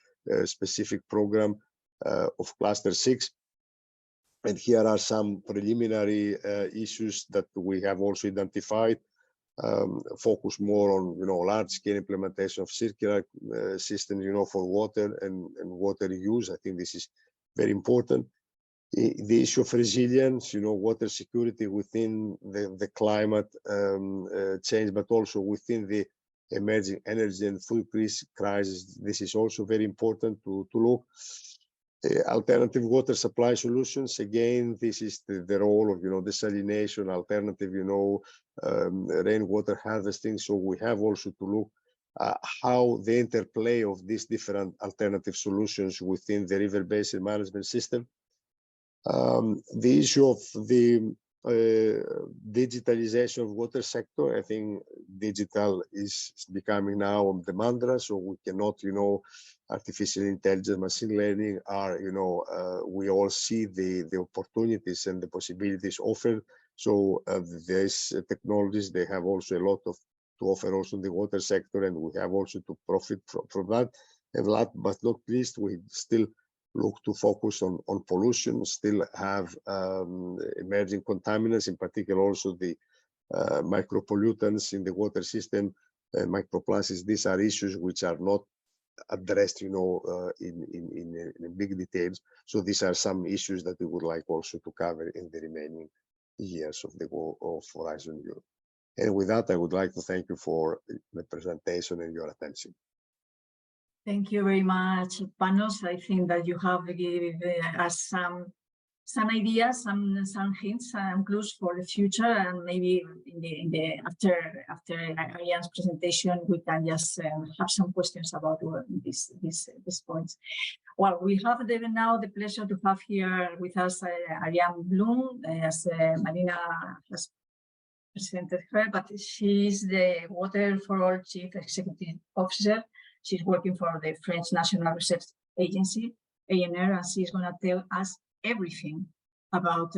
S3: specific program of Cluster 6. And here are some preliminary issues that we have also identified. Focus more on large-scale implementation of circular systems for water and water use. I think this is very important. The issue of resilience, water security within the climate change, but also within the emerging energy and food crisis. This is also very important to look. Alternative water supply solutions. Again, this is the role of desalination, alternative rainwater harvesting. So we have also to look how the interplay of these different alternative solutions within the river basin management system. The issue of the digitalization of water sector. I think digital is becoming now the mantra, so we cannot, artificial intelligence, machine learning are, we all see the opportunities and the possibilities offered. So these technologies, they have also a lot to offer also in the water sector, and we have also to profit from that. And last but not least, we still look to focus on pollution, still have emerging contaminants, in particular also the micropollutants in the water system, microplastics. These are issues which are not addressed, in big details. So these are some issues that we would like also to cover in the remaining years of Horizon Europe. And with that, I would like to thank you for the presentation and your attention.
S2: Thank you very much, Panos. I think that you have given us some ideas, some hints and clues for the future, and maybe after Ariane's presentation, we can just have some questions about these points. Well, we have now the pleasure to have here with us Ariane Bloom, as Marina has presented her, but she's the Water for All Chief Executive Officer. She's working for the French National Research Agency, ANR, and she's going to tell us everything about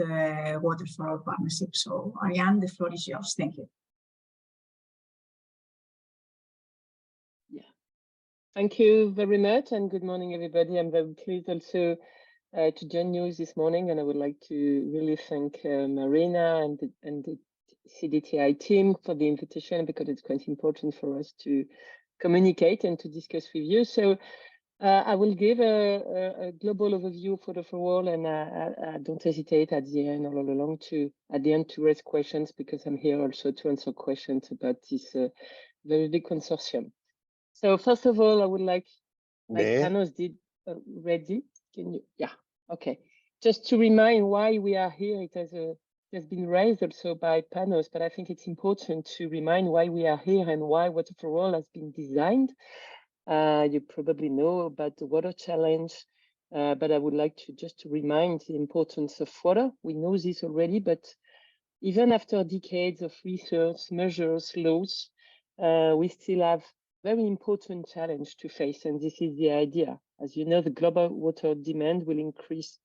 S2: Water for All partnership. So, Ariane, the floor is yours. Thank you.
S4: Yeah, thank you very much, and good morning, everybody. I'm very pleased also to join you this morning, and I would like to really thank Marina and the CDTI team for the invitation, because it's quite important for us to communicate and to discuss with you. So I will give a global overview for the all, and I don't hesitate at the end or all along to raise questions, because I'm here also to answer questions about this very big consortium. So first of all, I would like Panos did already. Can you? Yeah. Okay. Just to remind why we are here. It has been raised also by Panos, but I think it's important to remind why we are here and why Water for All has been designed. You probably know about the water challenge, but I would like to just remind the importance of water. We know this already, but even after decades of research, measures, laws, we still have very important challenge to face, and this is the idea. As you know, the global water demand will increase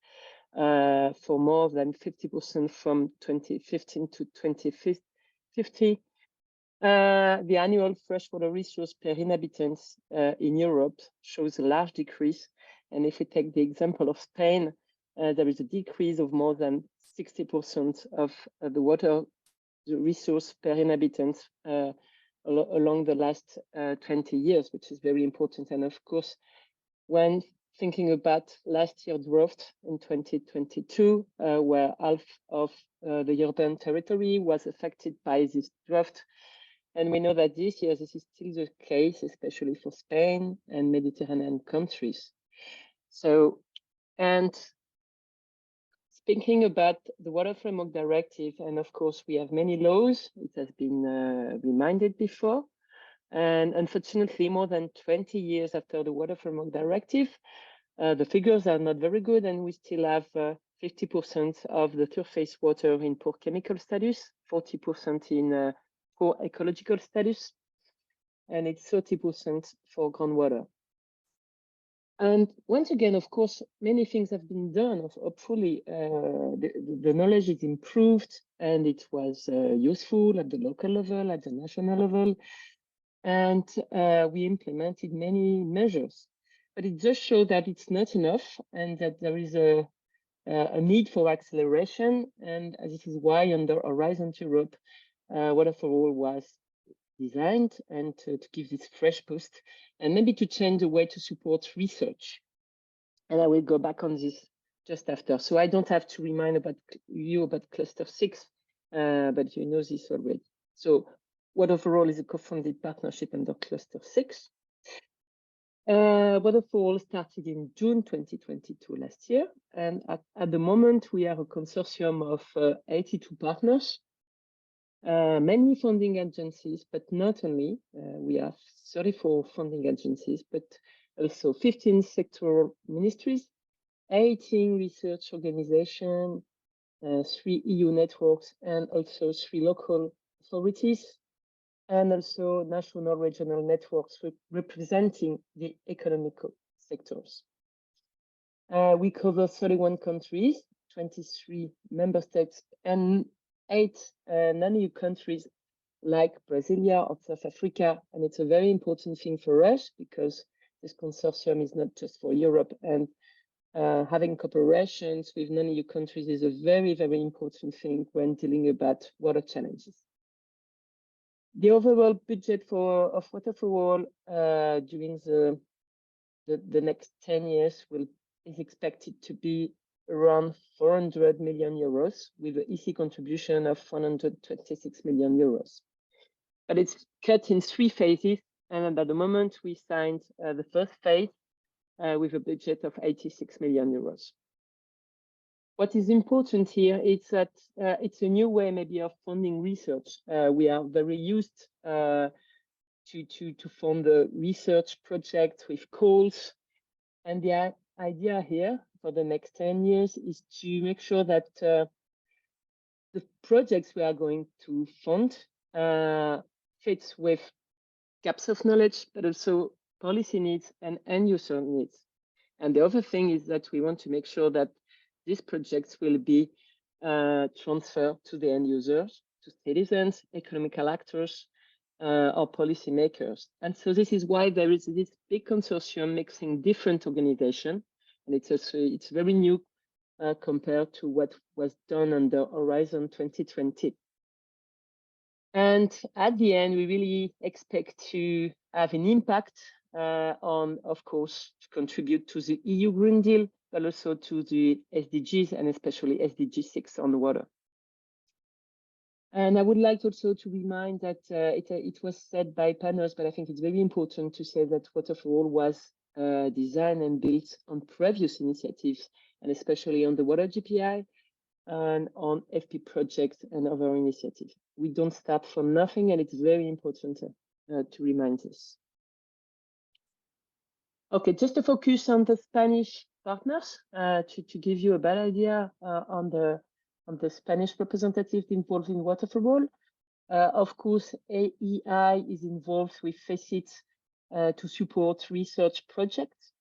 S4: for more than 50% from 2015 to 2050. The annual freshwater resource per inhabitant in Europe shows a large decrease. And if we take the example of Spain, there is a decrease of more than 60% of the resource per inhabitant along the last 20 years, which is very important. And of course, when thinking about last year's drought in 2022, where half of the European territory was affected by this drought. And we know that this year, this is still the case, especially for Spain and Mediterranean countries. So, and speaking about the Water Framework Directive, and of course, we have many laws. It has been reminded before. And unfortunately, more than 20 years after the Water Framework Directive, the figures are not very good, and we still have 50% of the surface water in poor chemical status, 40% in poor ecological status. and it's 30% for groundwater. And once again, of course, many things have been done. Hopefully, the knowledge is improved and it was useful at the local level, at the national level. And we implemented many measures. But it just shows that it's not enough and that there is a need for acceleration. And this is why under Horizonte Europa, Water for All was designed, and to give this fresh boost and maybe to change the way to support research. And I will go back on this just after. So I don't have to remind you about Cluster 6, but you know this already. So Water for All is a co-funded partnership under Cluster 6. Water for All started in June 2022 last year. And at the moment, we are a consortium of 82 partners. Many funding agencies, but not only. We have 34 funding agencies, but also 15 sectoral ministries, 18 research organizations, 3 EU networks, and also 3 local authorities, and also national regional networks representing the economical sectors. We cover 31 countries, 23 member states, and 8 non-EU countries like Brasilia or South Africa. And it's a very important thing for us because this consortium is not just for Europe, and having cooperations with non-EU countries is a very, very important thing when dealing about water challenges. The overall budget of Water for All during the next 10 years is expected to be around 400 million euros, with an EC contribution of 126 million euros. But it's cut in 3 phases, and at the moment we signed the first phase with a budget of 86 million euros. What is important here is that it's a new way maybe of funding research. We are very used to fund the research project with calls, and the idea here for the next 10 years is to make sure that the projects we are going to fund fits with gaps of knowledge, but also policy needs and end user needs. And the other thing is that we want to make sure that these projects will be transferred to the end users, to citizens, economical actors, or policymakers. And so this is why there is this big consortium mixing different organizations. And it's very new compared to what was done under Horizon 2020. And at the end, we really expect to have an impact on, of course, to contribute to the EU Green Deal, but also to the SDGs, and especially SDG 6 on water. And I would like also to remind that it was said by panels, but I think it's very important to say that Water for All was designed and built on previous initiatives, and especially on the water GPI and on FP projects and other initiatives. We don't start from nothing, and it's very important to remind this. Okay, just to focus on the Spanish partners, to give you a better idea on the Spanish representatives involved in Water for All. Of course, AEI is involved with FACIT to support research projects.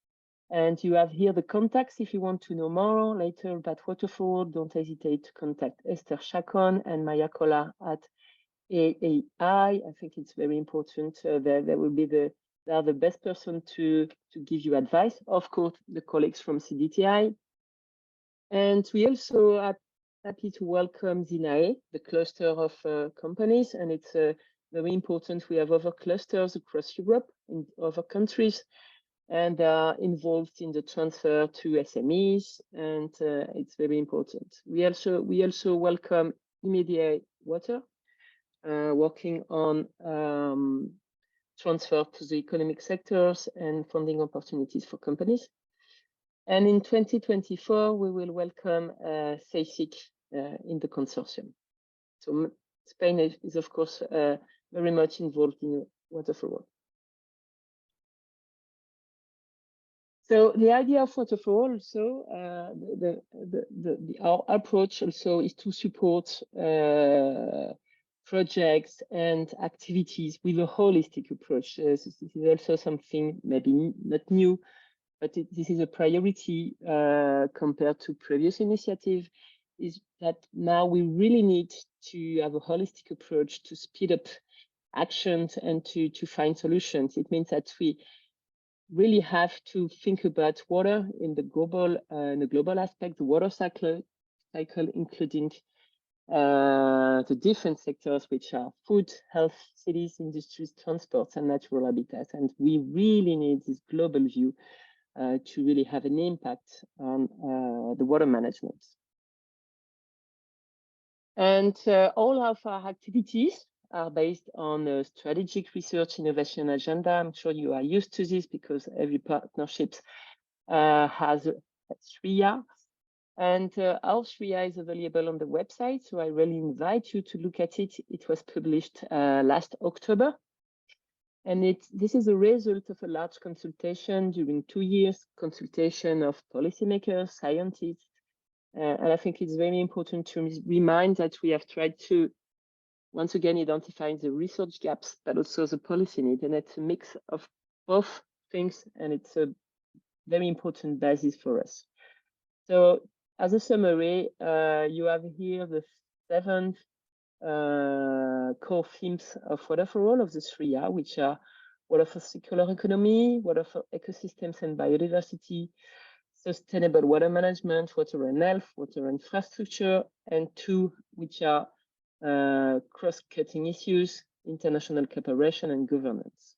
S4: And you have here the contacts if you want to know more later about Water for All. Don't hesitate to contact Esther Chacon and Maya Kola at AEI. I think it's very important. They are the best person to give you advice. Of course, the colleagues from CDTI. And we also are happy to welcome ZINAE, the cluster of companies. And it's very important. We have other clusters across Europe in other countries, and they are involved in the transfer to SMEs, and it's very important. We also welcome Immediate Water, working on transfer to the economic sectors and funding opportunities for companies. And in 2024, we will welcome SACIC in the consortium. So Spain is of course very much involved in Water for All. So the idea of Water for All also, our approach also is to support projects and activities with a holistic approach. This is also something maybe not new, but this is a priority compared to previous initiative, is that now we really need to have a holistic approach to speed up actions and to find solutions. It means that we really have to think about water in the global aspect, the water cycle including the different sectors, which are food, health, cities, industries, transports, and natural habitats. And we really need this global view to really have an impact on the water management. And all of our activities are based on a strategic research innovation agenda. I'm sure you are used to this because every partnership has a 3R. And our 3R is available on the website, so I really invite you to look at it. It was published last October. And this is a result of a large consultation during 2 years, consultation of policymakers, scientists. And I think it's very important to remind that we have tried to, once again, identify the research gaps, but also the policy need. And it's a mix of both things, and it's a very important basis for us. So as a summary, you have here the 7 core themes of Water for All of the 3R, which are water for circular economy, water for ecosystems and biodiversity, sustainable water management, water and health, water infrastructure, and 2, which are cross-cutting issues, international cooperation and governance.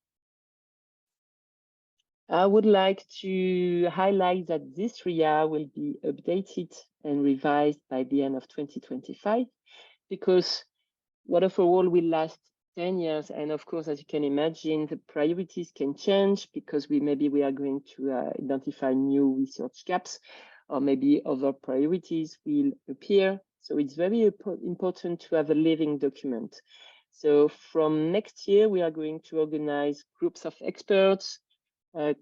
S4: I would like to highlight that this 3R will be updated and revised by the end of 2025, because Water for All will last 10 years. And of course, as you can imagine, the priorities can change because maybe we are going to identify new research gaps, or maybe other priorities will appear. So it's very important to have a living document. So from next year, we are going to organize groups of experts,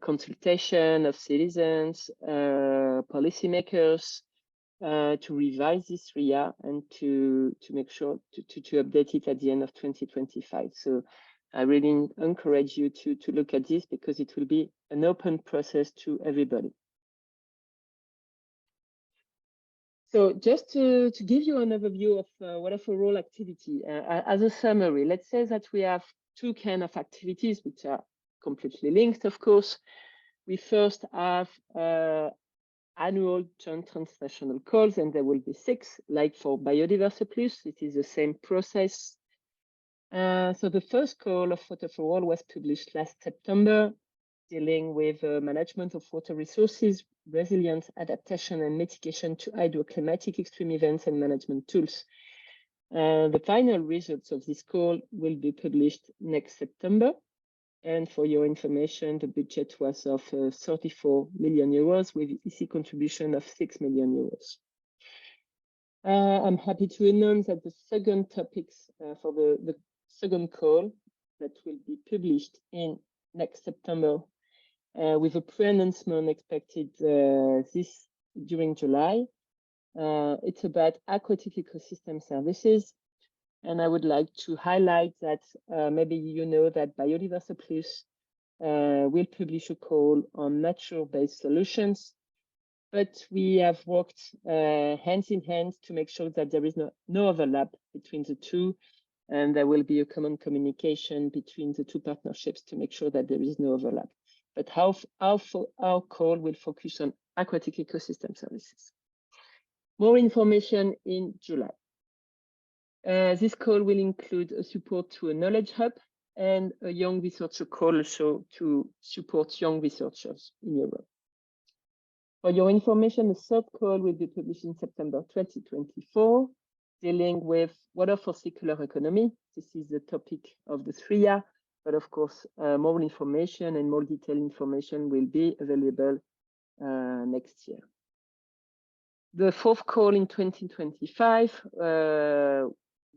S4: consultation of citizens, policymakers, to revise this 3R and to make sure to update it at the end of 2025. So I really encourage you to look at this, because it will be an open process to everybody. So just to give you an overview of Water for All activity, as a summary, let's say that we have 2 kinds of activities which are completely linked, of course. We first have annual joint transnational calls, and there will be 6, like for Biodiversidad. It is the same process. So the first call of Water for All was published last September, dealing with management of water resources, resilience, adaptation, and mitigation to hydroclimatic extreme events and management tools. The final results of this call will be published next September. And for your information, the budget was of 34 million euros with EC contribution of 6 million euros. I'm happy to announce that the second topics for the second call that will be published in next September with a pre-announcement expected during July. It's about aquatic ecosystem services. And I would like to highlight that maybe you know that Biodiversidad will publish a call on nature-based solutions, but we have worked hands in hand to make sure that there is no overlap between the 2, and there will be a common communication between the 2 partnerships to make sure that there is no overlap. But our call will focus on aquatic ecosystem services. More information in July. This call will include a support to a knowledge hub and a young researcher call also to support young researchers in Europe. For your information, the third call will be published in September 2024, dealing with water for circular economy. This is the topic of the 3R, but of course, more information and more detailed information will be available next year. The fourth call in 2025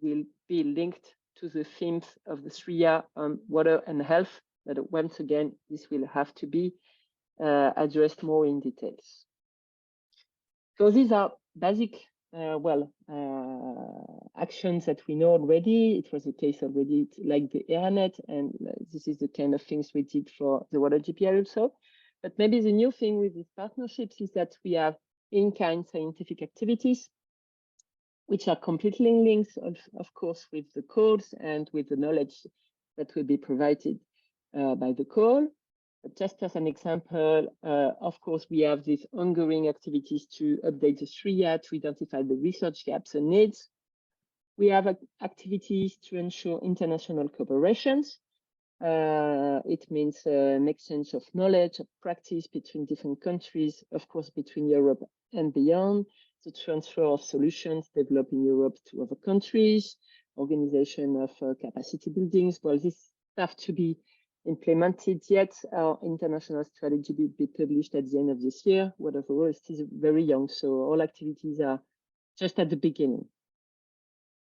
S4: will be linked to the themes of the 3R on water and health, but once again, this will have to be addressed more in details. So these are basic actions that we know already. It was the case already, like the AirNet, and this is the kind of things we did for the water GPL also. But maybe the new thing with these partnerships is that we have in-kind scientific activities, which are completely linked, of course, with the calls and with the knowledge that will be provided by the call. But just as an example, of course, we have these ongoing activities to update the SRIA, to identify the research gaps and needs. We have activities to ensure international cooperations. It means an exchange of knowledge, of practice between different countries, of course, between Europe and beyond, the transfer of solutions developed in Europe to other countries, organization of capacity buildings. Well, this stuff to be implemented yet. Our international strategy will be published at the end of this year. Whatever, it is very young, so all activities are just at the beginning.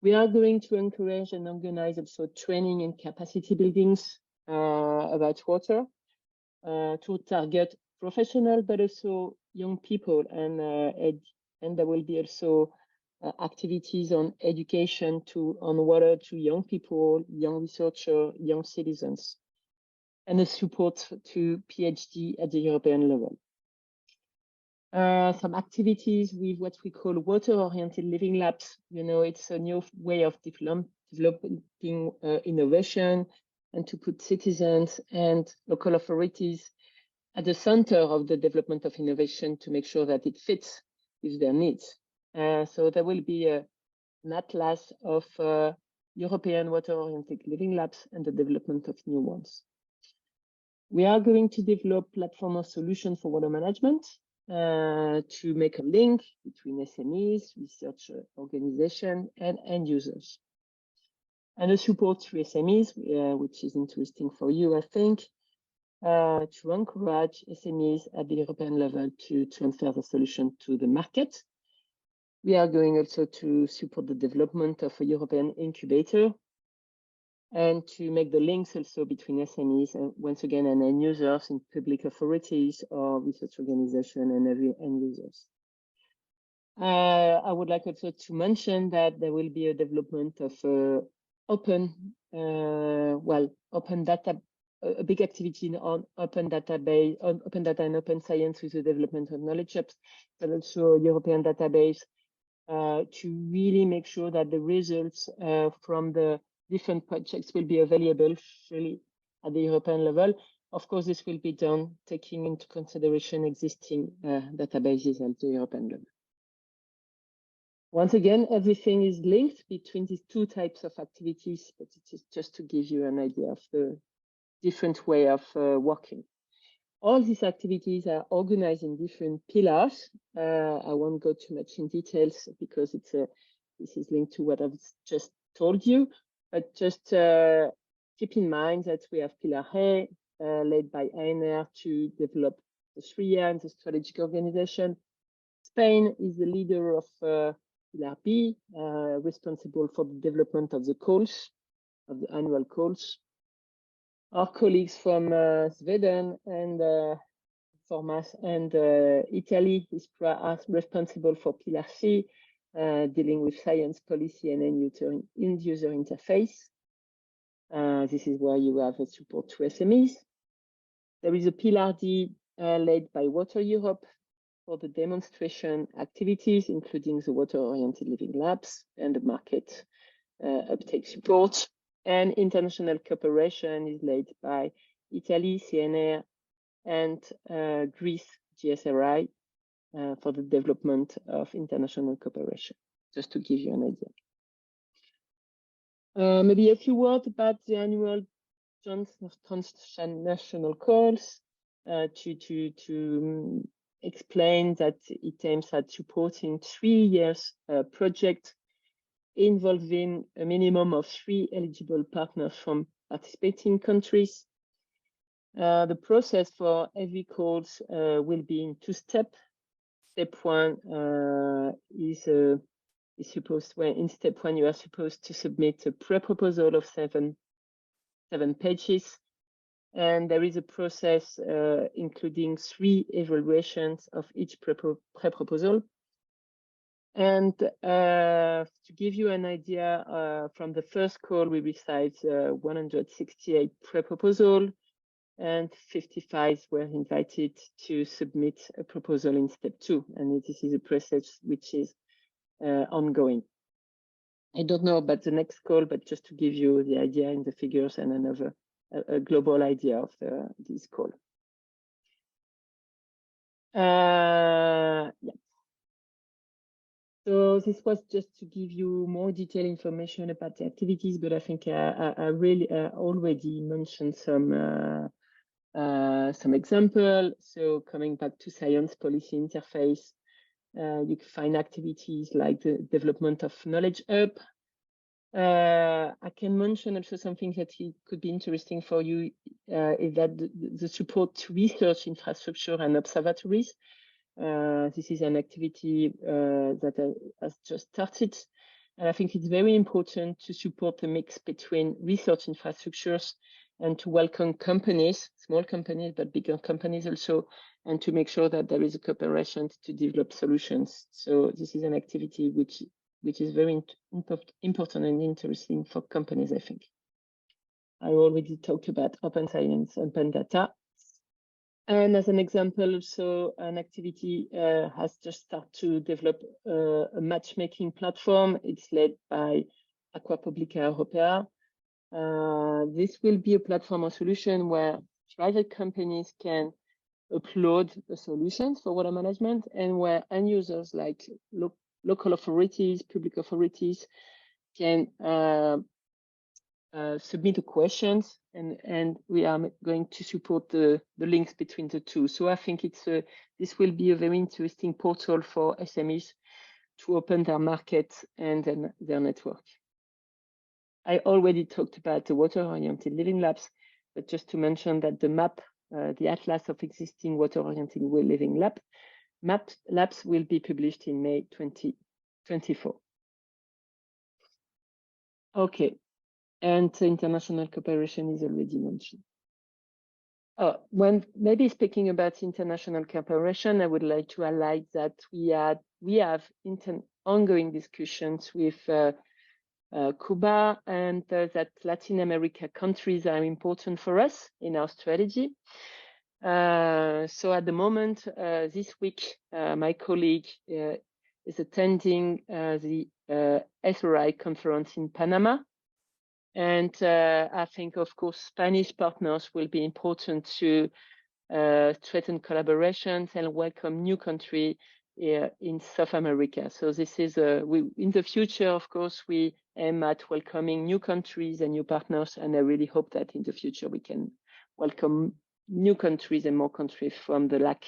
S4: We are going to encourage and organize also training and capacity buildings about water to target professional, but also young people, and there will be also activities on education on water to young people, young researchers, young citizens, and a support to PhD at the European level. Some activities with what we call water-oriented living labs. You know, it's a new way of developing innovation and to put citizens and local authorities at the center of the development of innovation to make sure that it fits with their needs. So there will be an atlas of European water-oriented living labs and the development of new ones. We are going to develop platform of solutions for water management to make a link between SMEs, research organization, and end users. And a support to SMEs, which is interesting for you, I think, to encourage SMEs at the European level to transfer the solution to the market. We are going also to support the development of a European incubator and to make the links also between SMEs, once again, and end users in public authorities or research organization and every end users. I would like also to mention that there will be a development of open data, a big activity on open database, on open data and open science with the development of knowledge hubs, but also a European database to really make sure that the results from the different projects will be available freely at the European level. Of course, this will be done taking into consideration existing databases at the European level. Once again, everything is linked between these two types of activities, but it is just to give you an idea of the different way of working. All these activities are organized in different pillars. I won't go too much in details because this is linked to what I've just told you, but just keep in mind that we have Pillar A, led by ANR to develop the SRIA and the strategic organization. Spain is the leader of Pillar B, responsible for the development of the calls, of the annual calls. Our colleagues from Sweden and Formas and Italy are responsible for Pillar C, dealing with science policy and end user interface. This is where you have a support to SMEs. There is a Pillar D led by Water Europe for the demonstration activities, including the water-oriented living labs and the market uptake support. And international cooperation is led by Italy, CNR, and Greece, GSRI, for the development of international cooperation, just to give you an idea. Maybe a few words about the annual transnational calls to explain that it aims at supporting 3 years project involving a minimum of 3 eligible partners from participating countries. The process for every calls will be in 2 steps. Step 1 is supposed, well, in step 1 you are supposed to submit a pre-proposal of 7 pages, and there is a process including 3 evaluations of each pre-proposal. And to give you an idea, from the first call, we received 168 pre-proposals, and 55 were invited to submit a proposal in step 2. And this is a process which is ongoing. I don't know about the next call, but just to give you the idea in the figures and another a global idea of this call. Yeah. So this was just to give you more detailed information about the activities, but I think I really already mentioned some example. So coming back to science policy interface, you can find activities like the development of knowledge hub. I can mention also something that could be interesting for you is that the support to research infrastructure and observatories. This is an activity that has just started. And I think it's very important to support the mix between research infrastructures and to welcome companies, small companies, but bigger companies also, and to make sure that there is a cooperation to develop solutions. So this is an activity which is very important and interesting for companies, I think. I already talked about open science, open data. And as an example, also an activity has just started to develop a matchmaking platform. It's led by Agua Europea. This will be a platform or solution where private companies can upload the solutions for water management, and where end users like local authorities, public authorities can submit the questions, and we are going to support the links between the two. So I think this will be a very interesting portal for SMEs to open their market and then their network. I already talked about the water-oriented living labs, but just to mention that the map, the atlas of existing water-oriented living labs will be published in May 2024. Okay. And international cooperation is already mentioned. When maybe speaking about international cooperation, I would like to highlight that we have ongoing discussions with Cuba, and that Latin America countries are important for us in our strategy. So at the moment, this week, my colleague is attending the SRI conference in Panama. And I think, of course, Spanish partners will be important to strengthen collaborations and welcome new country in South America. So this is in the future, of course, we aim at welcoming new countries and new partners, and I really hope that in the future we can welcome new countries and more countries from the LAC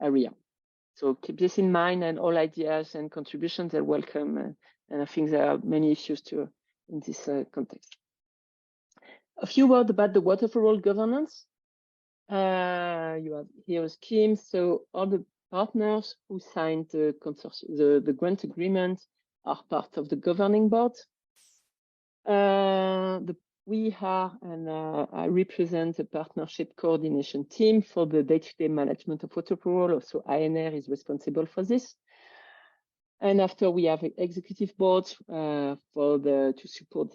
S4: area. So keep this in mind, and all ideas and contributions are welcome. And I think there are many issues too in this context. A few words about the water for all governance. You have here a scheme. So all the partners who signed the grant agreement are part of the governing board. We are, and I represent the partnership coordination team for the day-to-day management of water for all. So INR is responsible for this. And after we have executive boards to support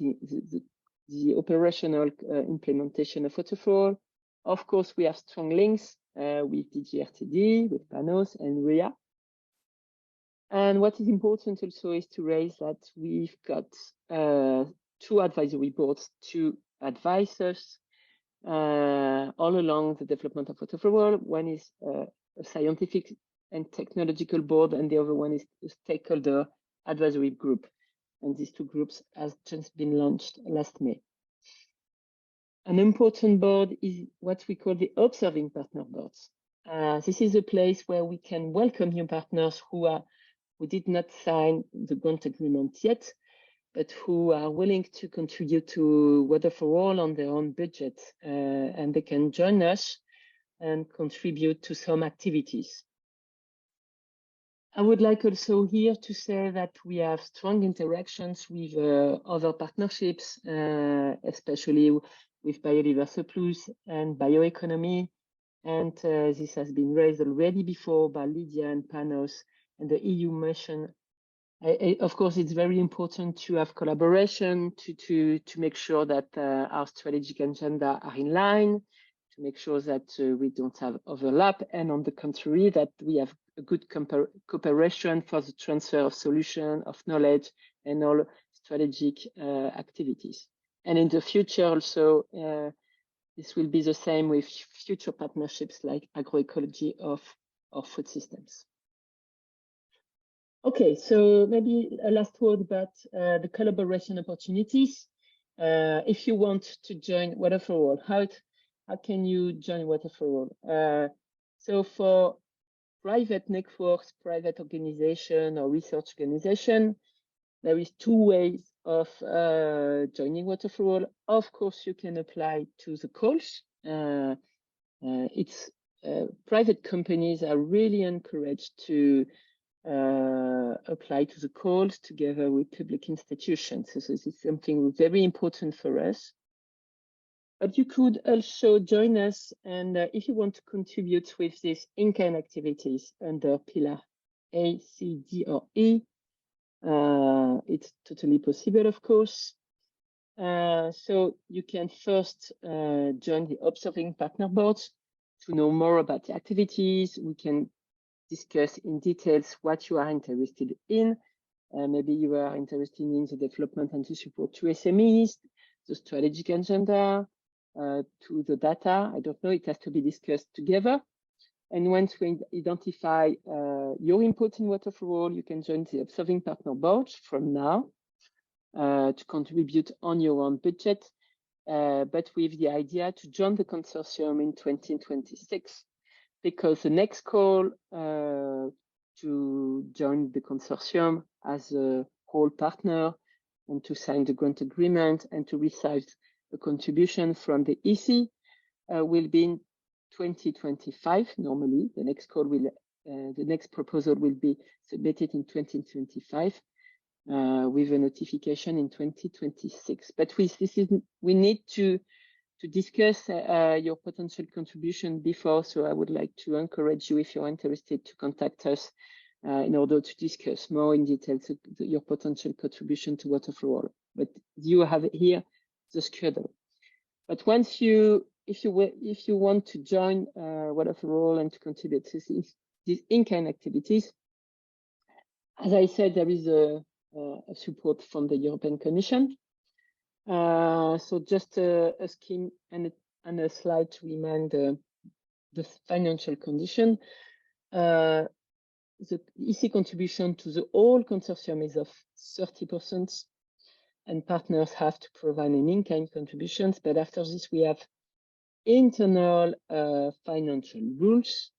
S4: the operational implementation of water for all. Of course, we have strong links with DGRTD, with PANOS and RIA. And what is important also is to raise that we've got 2 advisory boards to advise us all along the development of water for all. One is a scientific and technological board, and the other one is a stakeholder advisory group. And these 2 groups has just been launched last May. An important board is what we call the observing partner boards. This is a place where we can welcome new partners who did not sign the grant agreement yet, but who are willing to contribute to Water for All on their own budget, and they can join us and contribute to some activities. I would like also here to say that we have strong interactions with other partnerships, especially with Biodiver Surplus and bioeconomy. And this has been raised already before by Lydia and Panos and the EU mission Of course, it's very important to have collaboration to make sure that our strategic agenda are in line, to make sure that we don't have overlap, and on the contrary, that we have a good cooperation for the transfer of solution, of knowledge, and all strategic activities. And in the future also, this will be the same with future partnerships like agroecology of food systems. Okay, so maybe a last word about the collaboration opportunities. If you want to join Water for All, how can you join Water for All? So for private networks, private organization, or research organization, there is two ways of joining Water for All. Of course, you can apply to the calls. Private companies are really encouraged to apply to the calls together with public institutions. So this is something very important for us. But you could also join us, and if you want to contribute with these in-kind activities under pillar A, C, D, or E, it's totally possible, of course. So you can first join the Observing Partner Board to know more about the activities. We can discuss in details what you are interested in. Maybe you are interested in the development and to support to SMEs, the strategic agenda, to the data. I don't know, it has to be discussed together. And once we identify your input in Water for All, you can join the Observing Partner Board from now to contribute on your own budget, but with the idea to join the consortium in 2026, because the next call to join the consortium as a whole partner and to sign the grant agreement and to receive a contribution from the EC will be in 2025. Normally, the next call will, the next proposal will be submitted in 2025 with a notification in 2026. But we need to discuss your potential contribution before. So I would like to encourage you, if you're interested, to contact us in order to discuss more in detail your potential contribution to Water for All. But you have here the schedule. But once if you want to join Water for All and to contribute to these in-kind activities, as I said, there is a support from the European Commission. So just a scheme and a slide to remind the financial condition. The EC contribution to the whole consortium is of 30%, and partners have to provide an in-kind contributions. But after this, we have internal financial rules.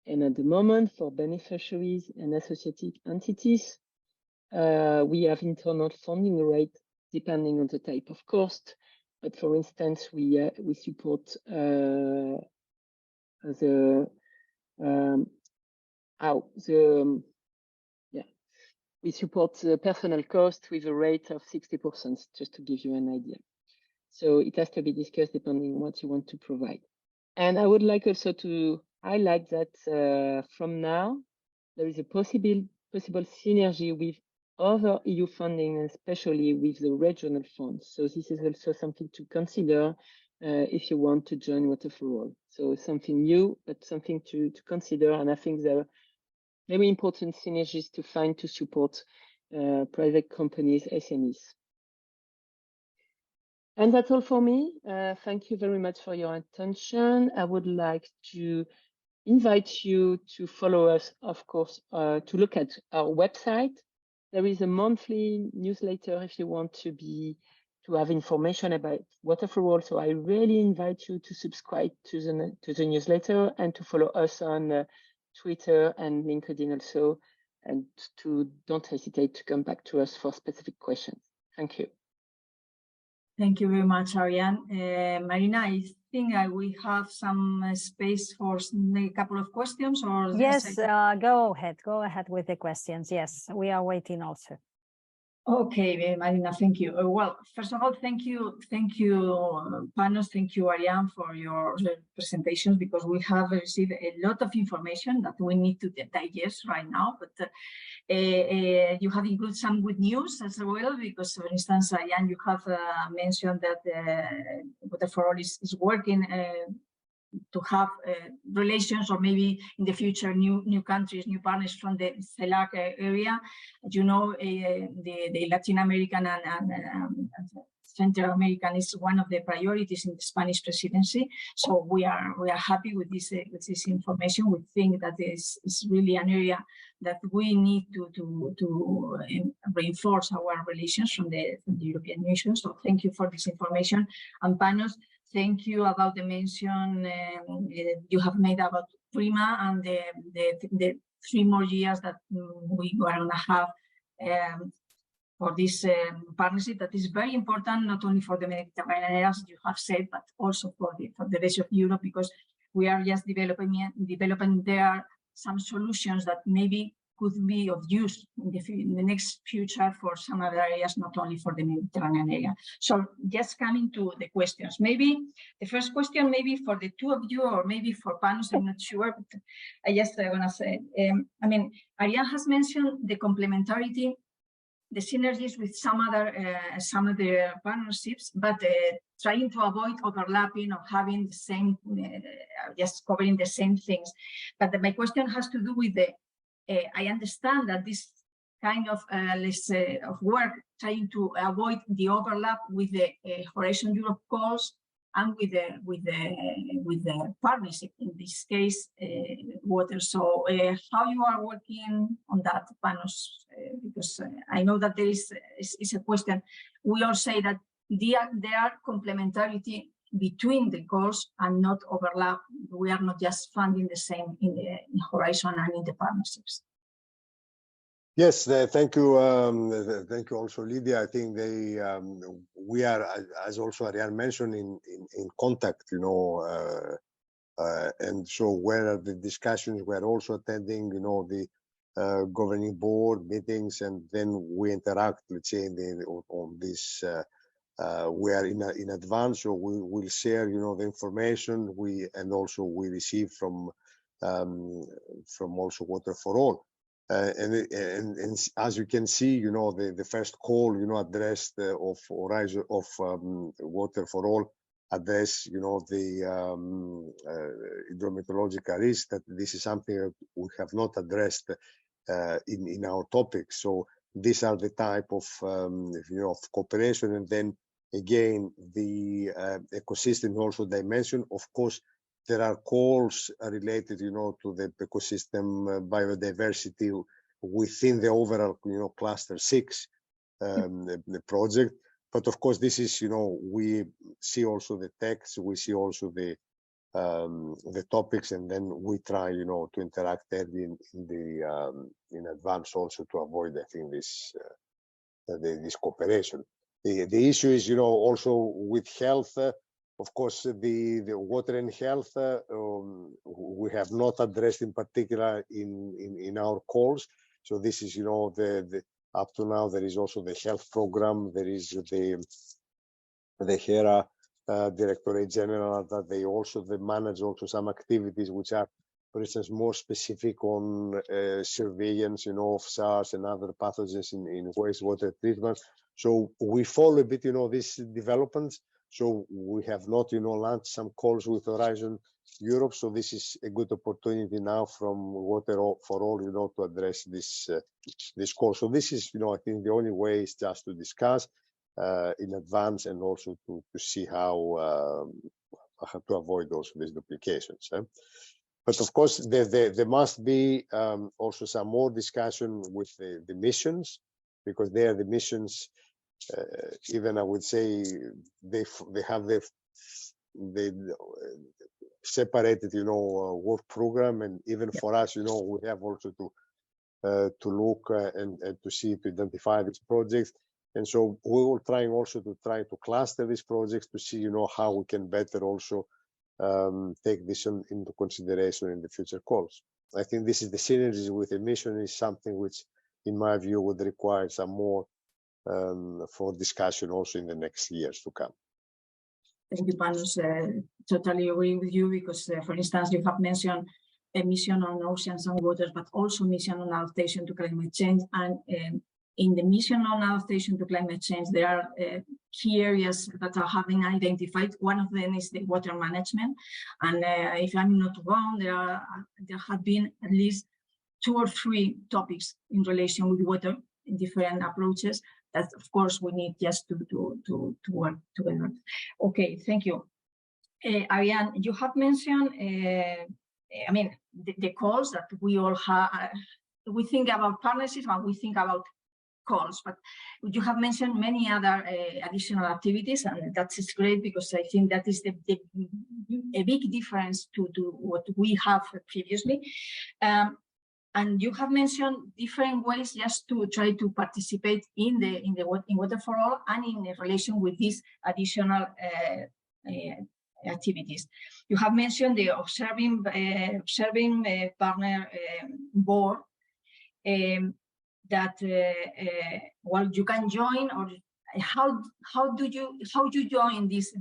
S4: And at the moment, for beneficiaries and associated entities, we have internal funding rate depending on the type of cost. But for instance, we support we support the personnel cost with a rate of 60%, just to give you an idea. So it has to be discussed depending on what you want to provide. And I would like also to highlight that from now, there is a possible synergy with other EU funding, especially with the regional funds. So this is also something to consider if you want to join Water for All. So something new, but something to consider. And I think there are very important synergies to find to support private companies, SMEs. And that's all for me. Thank you very much for your attention. I would like to invite you to follow us, of course, to look at our website. There is a monthly newsletter if you want to have information about Water for All. So I really invite you to subscribe to the newsletter and to follow us on Twitter and LinkedIn also, and don't hesitate to come back to us for specific questions. Thank you.
S2: Thank you very much, Ariane. Marina, I think we have some space for a couple of questions. Or
S1: yes, go ahead with the questions. Yes, we are waiting also.
S2: Okay, Marina, thank you. Well, first of all, thank you, Panos, thank you, Ariane, for your presentations, because we have received a lot of information that we need to digest right now. But you have included some good news as well, because, for instance, Ariane, you have mentioned that Water for All is working to have relations, or maybe in the future new countries, new partners from the CELAC area. As you know, the Latin American and Central American is one of the priorities in the Spanish presidency. So we are happy with this information. We think that is really an area that we need to reinforce our relations from the European Union. So thank you for this information. And Panos, thank you about the mention you have made about PRIMA and the 3 more years that we are going to have for this partnership that is very important, not only for the Mediterranean area, as you have said, but also for the rest of Europe, because we are just developing there some solutions that maybe could be of use in the next future for some other areas, not only for the Mediterranean area. So just coming to the questions, maybe the first question, maybe for the two of you, or maybe for Panos, I'm not sure, but I just want to say, I mean, Ariane has mentioned the complementarity, the synergies with some of the partnerships, but trying to avoid overlapping or having the same, just covering the same things. But my question has to do with the I understand that this kind of of work trying to avoid the overlap with the Horizon Europe calls and with the partnership, in this case, water. So how you are working on that, Panos? Because I know that there is a question. We all say that there are complementarity between the goals and not overlap. We are not just funding the same in Horizon and in the partnerships.
S3: Yes, thank you. Thank you also, Lydia. I think we are, as also Ariane mentioned, in contact, you know, and so where the discussions we're also attending, you know, the governing board meetings, and then we interact, let's say, on this. We are in advance, so we will share, you know, the information and also we receive from also Water for All, and as you can see, you know, the first call, you know, addressed of Horizon of Water for All address, you know, the hydrometeorological risk. That this is something that we have not addressed in our topics. So these are the type of you know, of cooperation, and then again, the ecosystem also dimension. Of course, there are calls related, you know, to the ecosystem biodiversity within the overall, you know, cluster 6 the project. But of course, this is, you know, we see also the text, we see also the topics, and then we try, you know, to interact early in advance also to avoid, I think, this cooperation. The issue is, you know, also with health, of course, the water and health, we have not addressed in particular in our calls. So this is, you know, up to now, there is also the health program, there is the HERA Directorate General, that they manage also some activities which are, for instance, more specific on surveillance, you know, of SARS and other pathogens in wastewater treatment. So we follow a bit, you know, these developments. So we have not, you know, launched some calls with Horizon Europe. So this is a good opportunity now from Water for All, you know, to address this call. So this is, you know, I think the only way is just to discuss in advance, and also to see how to avoid also these duplications. But of course, there must be also some more discussion with the missions, because they are the missions. Even I would say they have the separated, you know, work program, and even for us, you know, we have also to look and to see, to identify these projects. And so we will trying also to cluster these projects to see, you know, how we can better also take this into consideration in the future calls. I think this is the synergies with emission is something which, in my view, would require some more for discussion also in the next years to come.
S2: Thank you, Panos. Totally agree with you because, for instance, you have mentioned emission on oceans and waters, but also mission on adaptation to climate change. And in the mission on adaptation to climate change, there are key areas that are having identified. One of them is the water management. And if I'm not wrong, there have been at least 2 or 3 topics in relation with water in different approaches that, of course, we need just to work together. Okay, thank you. Ariane, you have mentioned, I mean, the calls that we all have. We think about partnerships and we think about calls, but you have mentioned many other additional activities, and that is great because I think that is a big difference to what we have previously. And you have mentioned different ways just to try to participate in Water for All and in relation with these additional activities. You have mentioned the observing partner board that well, you can join, or how you join this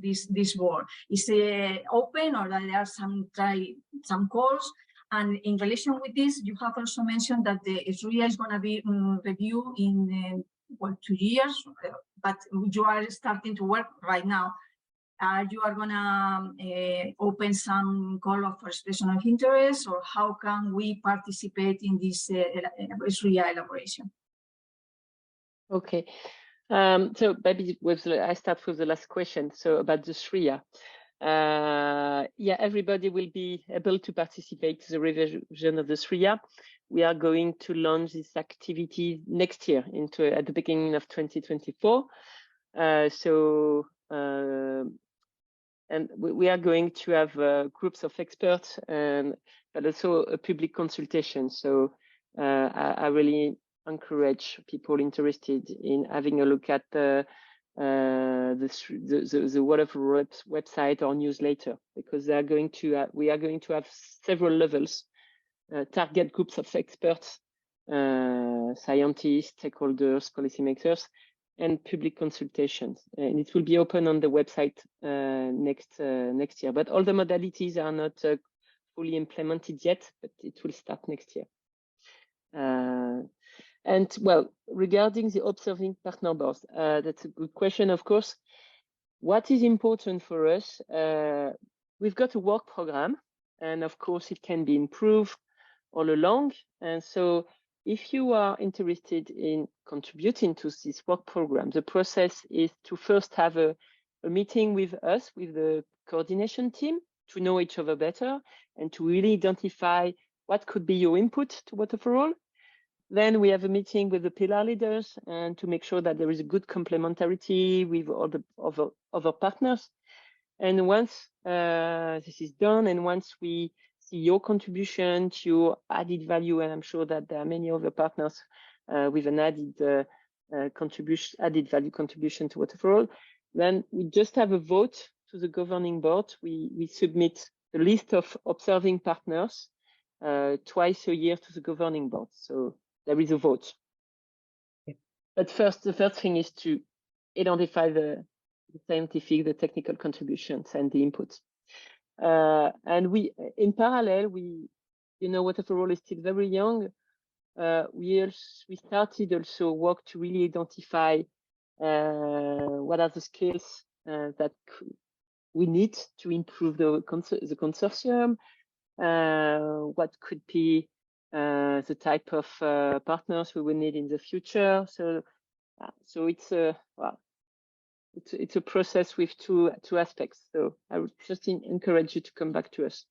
S2: board? Is it open, or there are some calls? And in relation with this, you have also mentioned that the SRIA is going to be reviewed in 2 years, but you are starting to work right now. You are going to open some call for expression of interest, or how can we participate in this SRIA elaboration?
S4: Okay, so maybe I start with the last question. So about the SRIA. Yeah, everybody will be able to participate in the revision of the SRIA. We are going to launch this activity next year at the beginning of 2024. And we are going to have groups of experts, but also a public consultation. So I really encourage people interested in having a look at the Water for All website or newsletter, because we are going to have several levels, target groups of experts, scientists, stakeholders, policymakers, and public consultations. And it will be open on the website next year. But all the modalities are not fully implemented yet, but it will start next year. And well, regarding the observing partner boards, that's a good question, of course. What is important for us? We've got a work program, and of course it can be improved all along. And so if you are interested in contributing to this work program, the process is to first have a meeting with us, with the coordination team, to know each other better and to really identify what could be your input to Water for All. Then we have a meeting with the pillar leaders and to make sure that there is a good complementarity with all the other partners. And once this is done, and once we see your contribution to your added value, and I'm sure that there are many other partners with an added value contribution to Water for All, then we just have a vote to the governing board. We submit the list of observing partners twice a year to the governing board. So there is a vote. Okay. But the first thing is to identify the scientific, the technical contributions and the inputs. And we, in parallel, Water for All is still very young. We started also work to really identify what are the skills that we need to improve the consortium, what could be the type of partners we will need in the future. So it's a process with two aspects. So I would just encourage you to come back to us.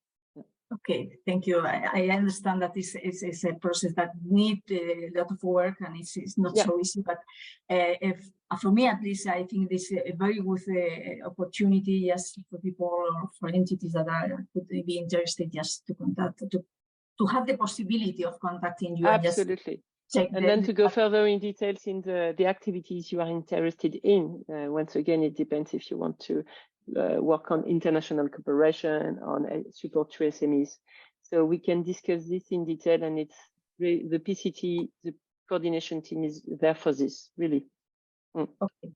S2: Okay, thank you. I understand that this is a process that needs a lot of work, and it's not so easy. But for me, at least, I think this is a very good opportunity, yes, for people or for entities that could be interested, just to contact, to have the possibility of contacting you.
S4: Absolutely. And then to go further in details in the activities you are interested in. Once again, it depends if you want to work on international cooperation, on support to SMEs. So we can discuss this in detail, and it's the PCT, the coordination team is there for this, really.
S2: Okay.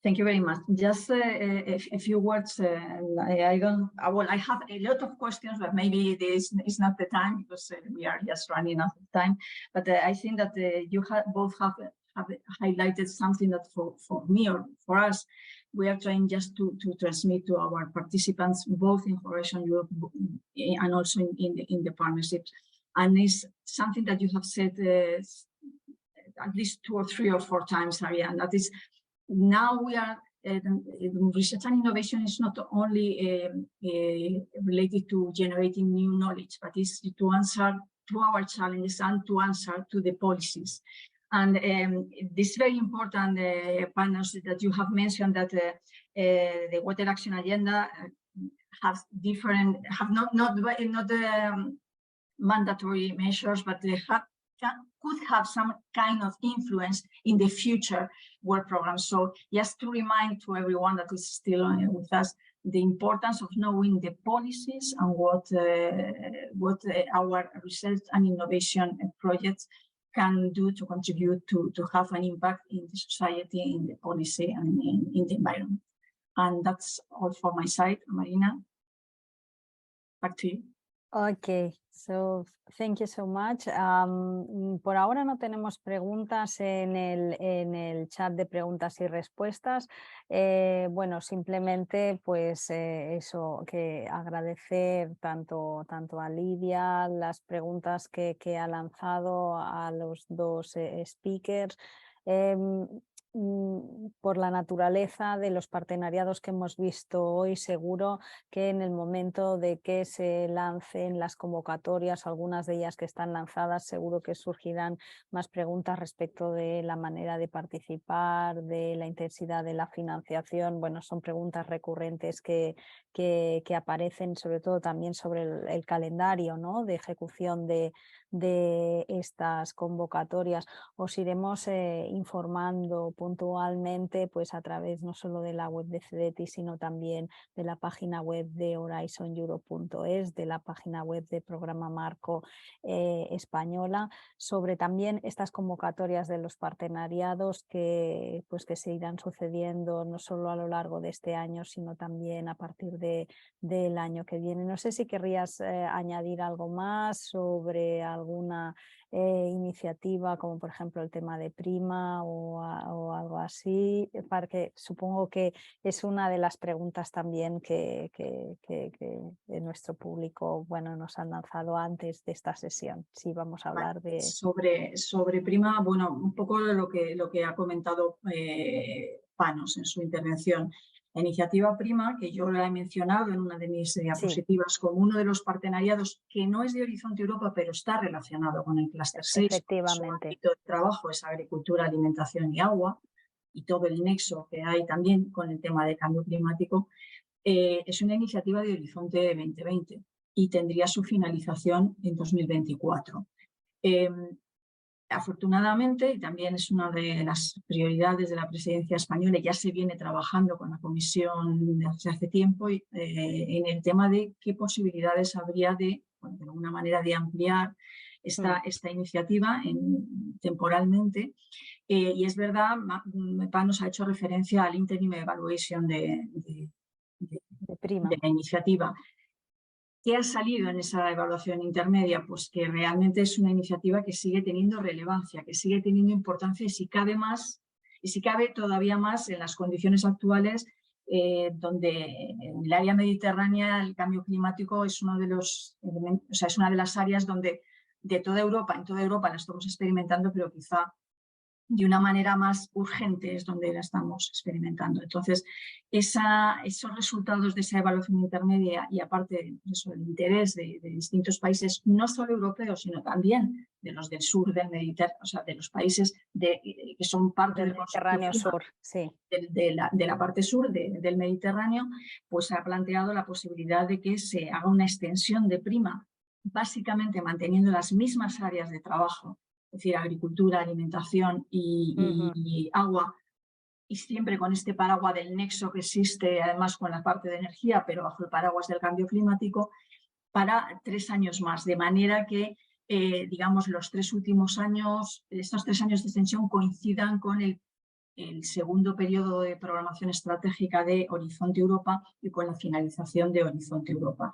S2: Thank you very much. Just a few words. I have a lot of questions, but maybe this is not the time because we are just running out of time. But I think that you both have highlighted something that for me or for us, we are trying just to transmit to our participants, both in Horizon Europe and also in the partnerships. And it's something that you have said at least 2 or 3 or 4 times, Ariane, that is, now we are, research and innovation is not only related to generating new knowledge, but is to answer to our challenges and to answer to the policies. And this very important panels that you have mentioned, that the Water Action Agenda have not mandatory measures, but they could have some kind of influence in the future work programs. So just to remind to everyone that is still with us, the importance of knowing the policies and what our research and innovation projects can do to contribute to have an impact in the society, in the policy, and in the environment. And that's all for my side. Marina, back to you.
S1: Okay, so thank you so much. Por ahora no tenemos preguntas en el chat de preguntas y respuestas. Bueno, simplemente pues eso, que agradecer tanto a Lidia las preguntas que ha lanzado a los dos speakers. Por la naturaleza de los partenariados que hemos visto hoy, seguro que en el momento de que se lancen las convocatorias, algunas de ellas que están lanzadas, seguro que surgirán más preguntas respecto de la manera de participar, de la intensidad de la financiación. Bueno, son preguntas recurrentes que aparecen, sobre todo también sobre el calendario, ¿no?, de ejecución de estas convocatorias. Os iremos informando puntualmente, pues a través no solo de la web de CDTI, sino también de la página web de horizonteeuropa.es, de la página web de Programa Marco Española, sobre también estas convocatorias de los partenariados que se irán sucediendo no solo a lo largo de este año, sino también a partir del año que viene. No sé si querrías añadir algo más sobre alguna iniciativa, como por ejemplo el tema de Prima o algo así, porque supongo que es una de las preguntas también que de nuestro público, bueno, nos han lanzado antes de esta sesión. Sí, vamos a hablar de...
S2: Sobre Prima, bueno, un poco lo que ha comentado Panos en su intervención. La iniciativa Prima, que yo la he mencionado en una de mis diapositivas como uno de los partenariados que no es de Horizonte Europa, pero está relacionado con el Clúster 6.
S1: Efectivamente.
S2: Su ámbito de trabajo es agricultura, alimentación y agua, y todo el nexo que hay también con el tema de cambio climático. Es una iniciativa de Horizonte 2020 y tendría su finalización en 2024. Afortunadamente, y también es una de las prioridades de la presidencia española, ya se viene trabajando con la Comisión desde hace tiempo en el tema de qué posibilidades habría de alguna manera de ampliar esta iniciativa temporalmente. Y es verdad, Panos ha hecho referencia al interim evaluation de la iniciativa. ¿Qué ha salido en esa evaluación intermedia? Pues que realmente es una iniciativa que sigue teniendo relevancia, que sigue teniendo importancia y si cabe más, y si cabe todavía más en las condiciones actuales, donde en el área mediterránea el cambio climático es uno de los elementos, o sea, es una de las áreas donde en toda Europa la estamos experimentando, pero quizá de una manera más urgente es donde la estamos experimentando. Entonces, esos resultados de esa evaluación intermedia y aparte eso, el interés de distintos países, no solo europeos, sino también de los del sur del Mediterráneo, o sea, de los países que son parte del
S1: Mediterráneo sur, sí.
S2: de la parte sur del Mediterráneo, pues ha planteado la posibilidad de que se haga una extensión de Prima, básicamente manteniendo las mismas áreas de trabajo, es decir, agricultura, alimentación y agua, y siempre con este paraguas del nexo que existe, además con la parte de energía, pero bajo el paraguas del cambio climático, para 3 años más, de manera que, digamos, los 3 últimos años, estos 3 años de extensión coincidan con el el segundo periodo de programación estratégica de Horizonte Europa y con la finalización de Horizonte Europa.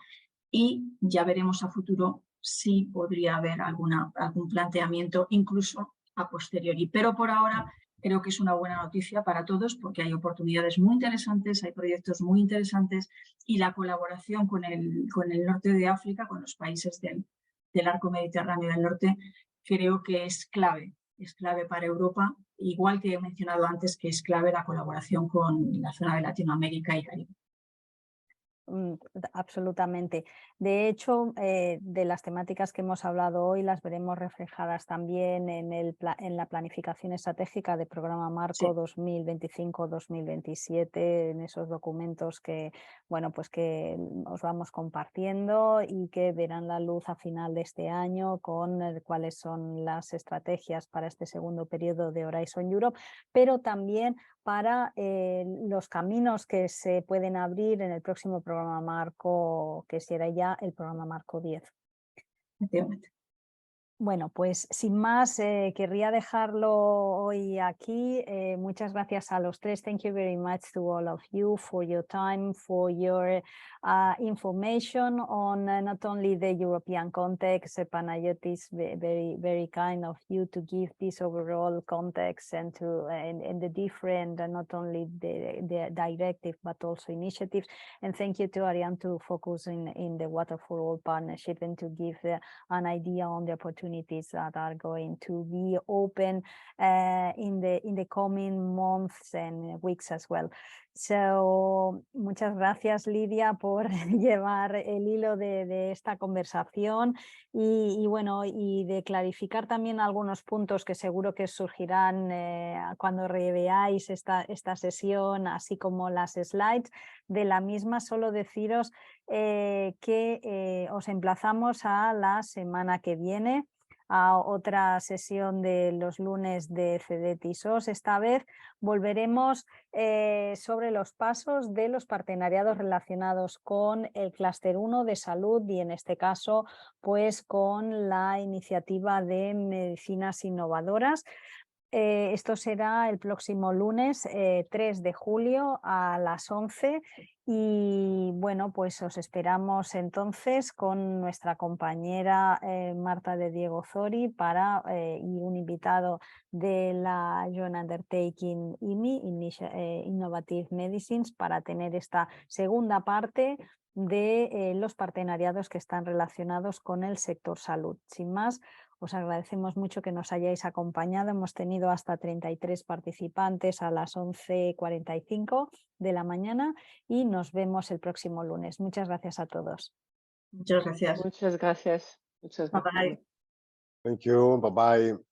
S2: Y ya veremos a futuro si podría haber algún planteamiento incluso a posteriori. Pero por ahora creo que es una buena noticia para todos porque hay oportunidades muy interesantes, hay proyectos muy interesantes y la colaboración con el norte de África, con los países del arco mediterráneo del norte, creo que es clave para Europa, igual que he mencionado antes que es clave la colaboración con la zona de Latinoamérica y Caribe.
S1: Absolutamente. De hecho, de las temáticas que hemos hablado hoy las veremos reflejadas también en la planificación estratégica de Programa Marco 2025-2027, en esos documentos que, bueno, pues que os vamos compartiendo y que verán la luz a final de este año con cuáles son las estrategias para este segundo periodo de Horizon Europe, pero también para los caminos que se pueden abrir en el próximo programa marco, que será ya el programa marco 10. Bueno, pues sin más, querría dejarlo hoy aquí. Muchas gracias a los tres. Thank you very much to all of you for your time, for your information on not only the European context. Panayotis, very, very kind of you to give this overall context and to and the different, not only the directive but also initiatives. And thank you to Ariane to focus in the Water for All partnership and to give an idea on the opportunities that are going to be open in the coming months and weeks as well. So, muchas gracias, Lidia, por llevar el hilo de esta conversación y bueno, y de clarificar también algunos puntos que seguro que surgirán cuando reveáis esta sesión, así como las slides de la misma. Solo deciros que os emplazamos a la semana que viene a otra sesión de los lunes de CDTI-SOST. Esta vez volveremos sobre los pasos de los partenariados relacionados con el Clúster 1 de salud y en este caso pues con la iniciativa de medicinas innovadoras. Esto será el próximo lunes 3 de julio a las 11 y bueno, pues os esperamos entonces con nuestra compañera Marta de Diego Zori y un invitado de la Joint Undertaking IMI, Innovative Medicines, para tener esta segunda parte de los partenariados que están relacionados con el sector salud. Sin más, os agradecemos mucho que nos hayáis acompañado. Hemos tenido hasta 33 participantes a las 11:45 de la mañana y nos vemos el próximo lunes. Muchas gracias a todos.
S2: Muchas gracias.
S4: Muchas gracias. Muchas gracias.
S2: Bye bye.
S3: Thank you. Bye-bye.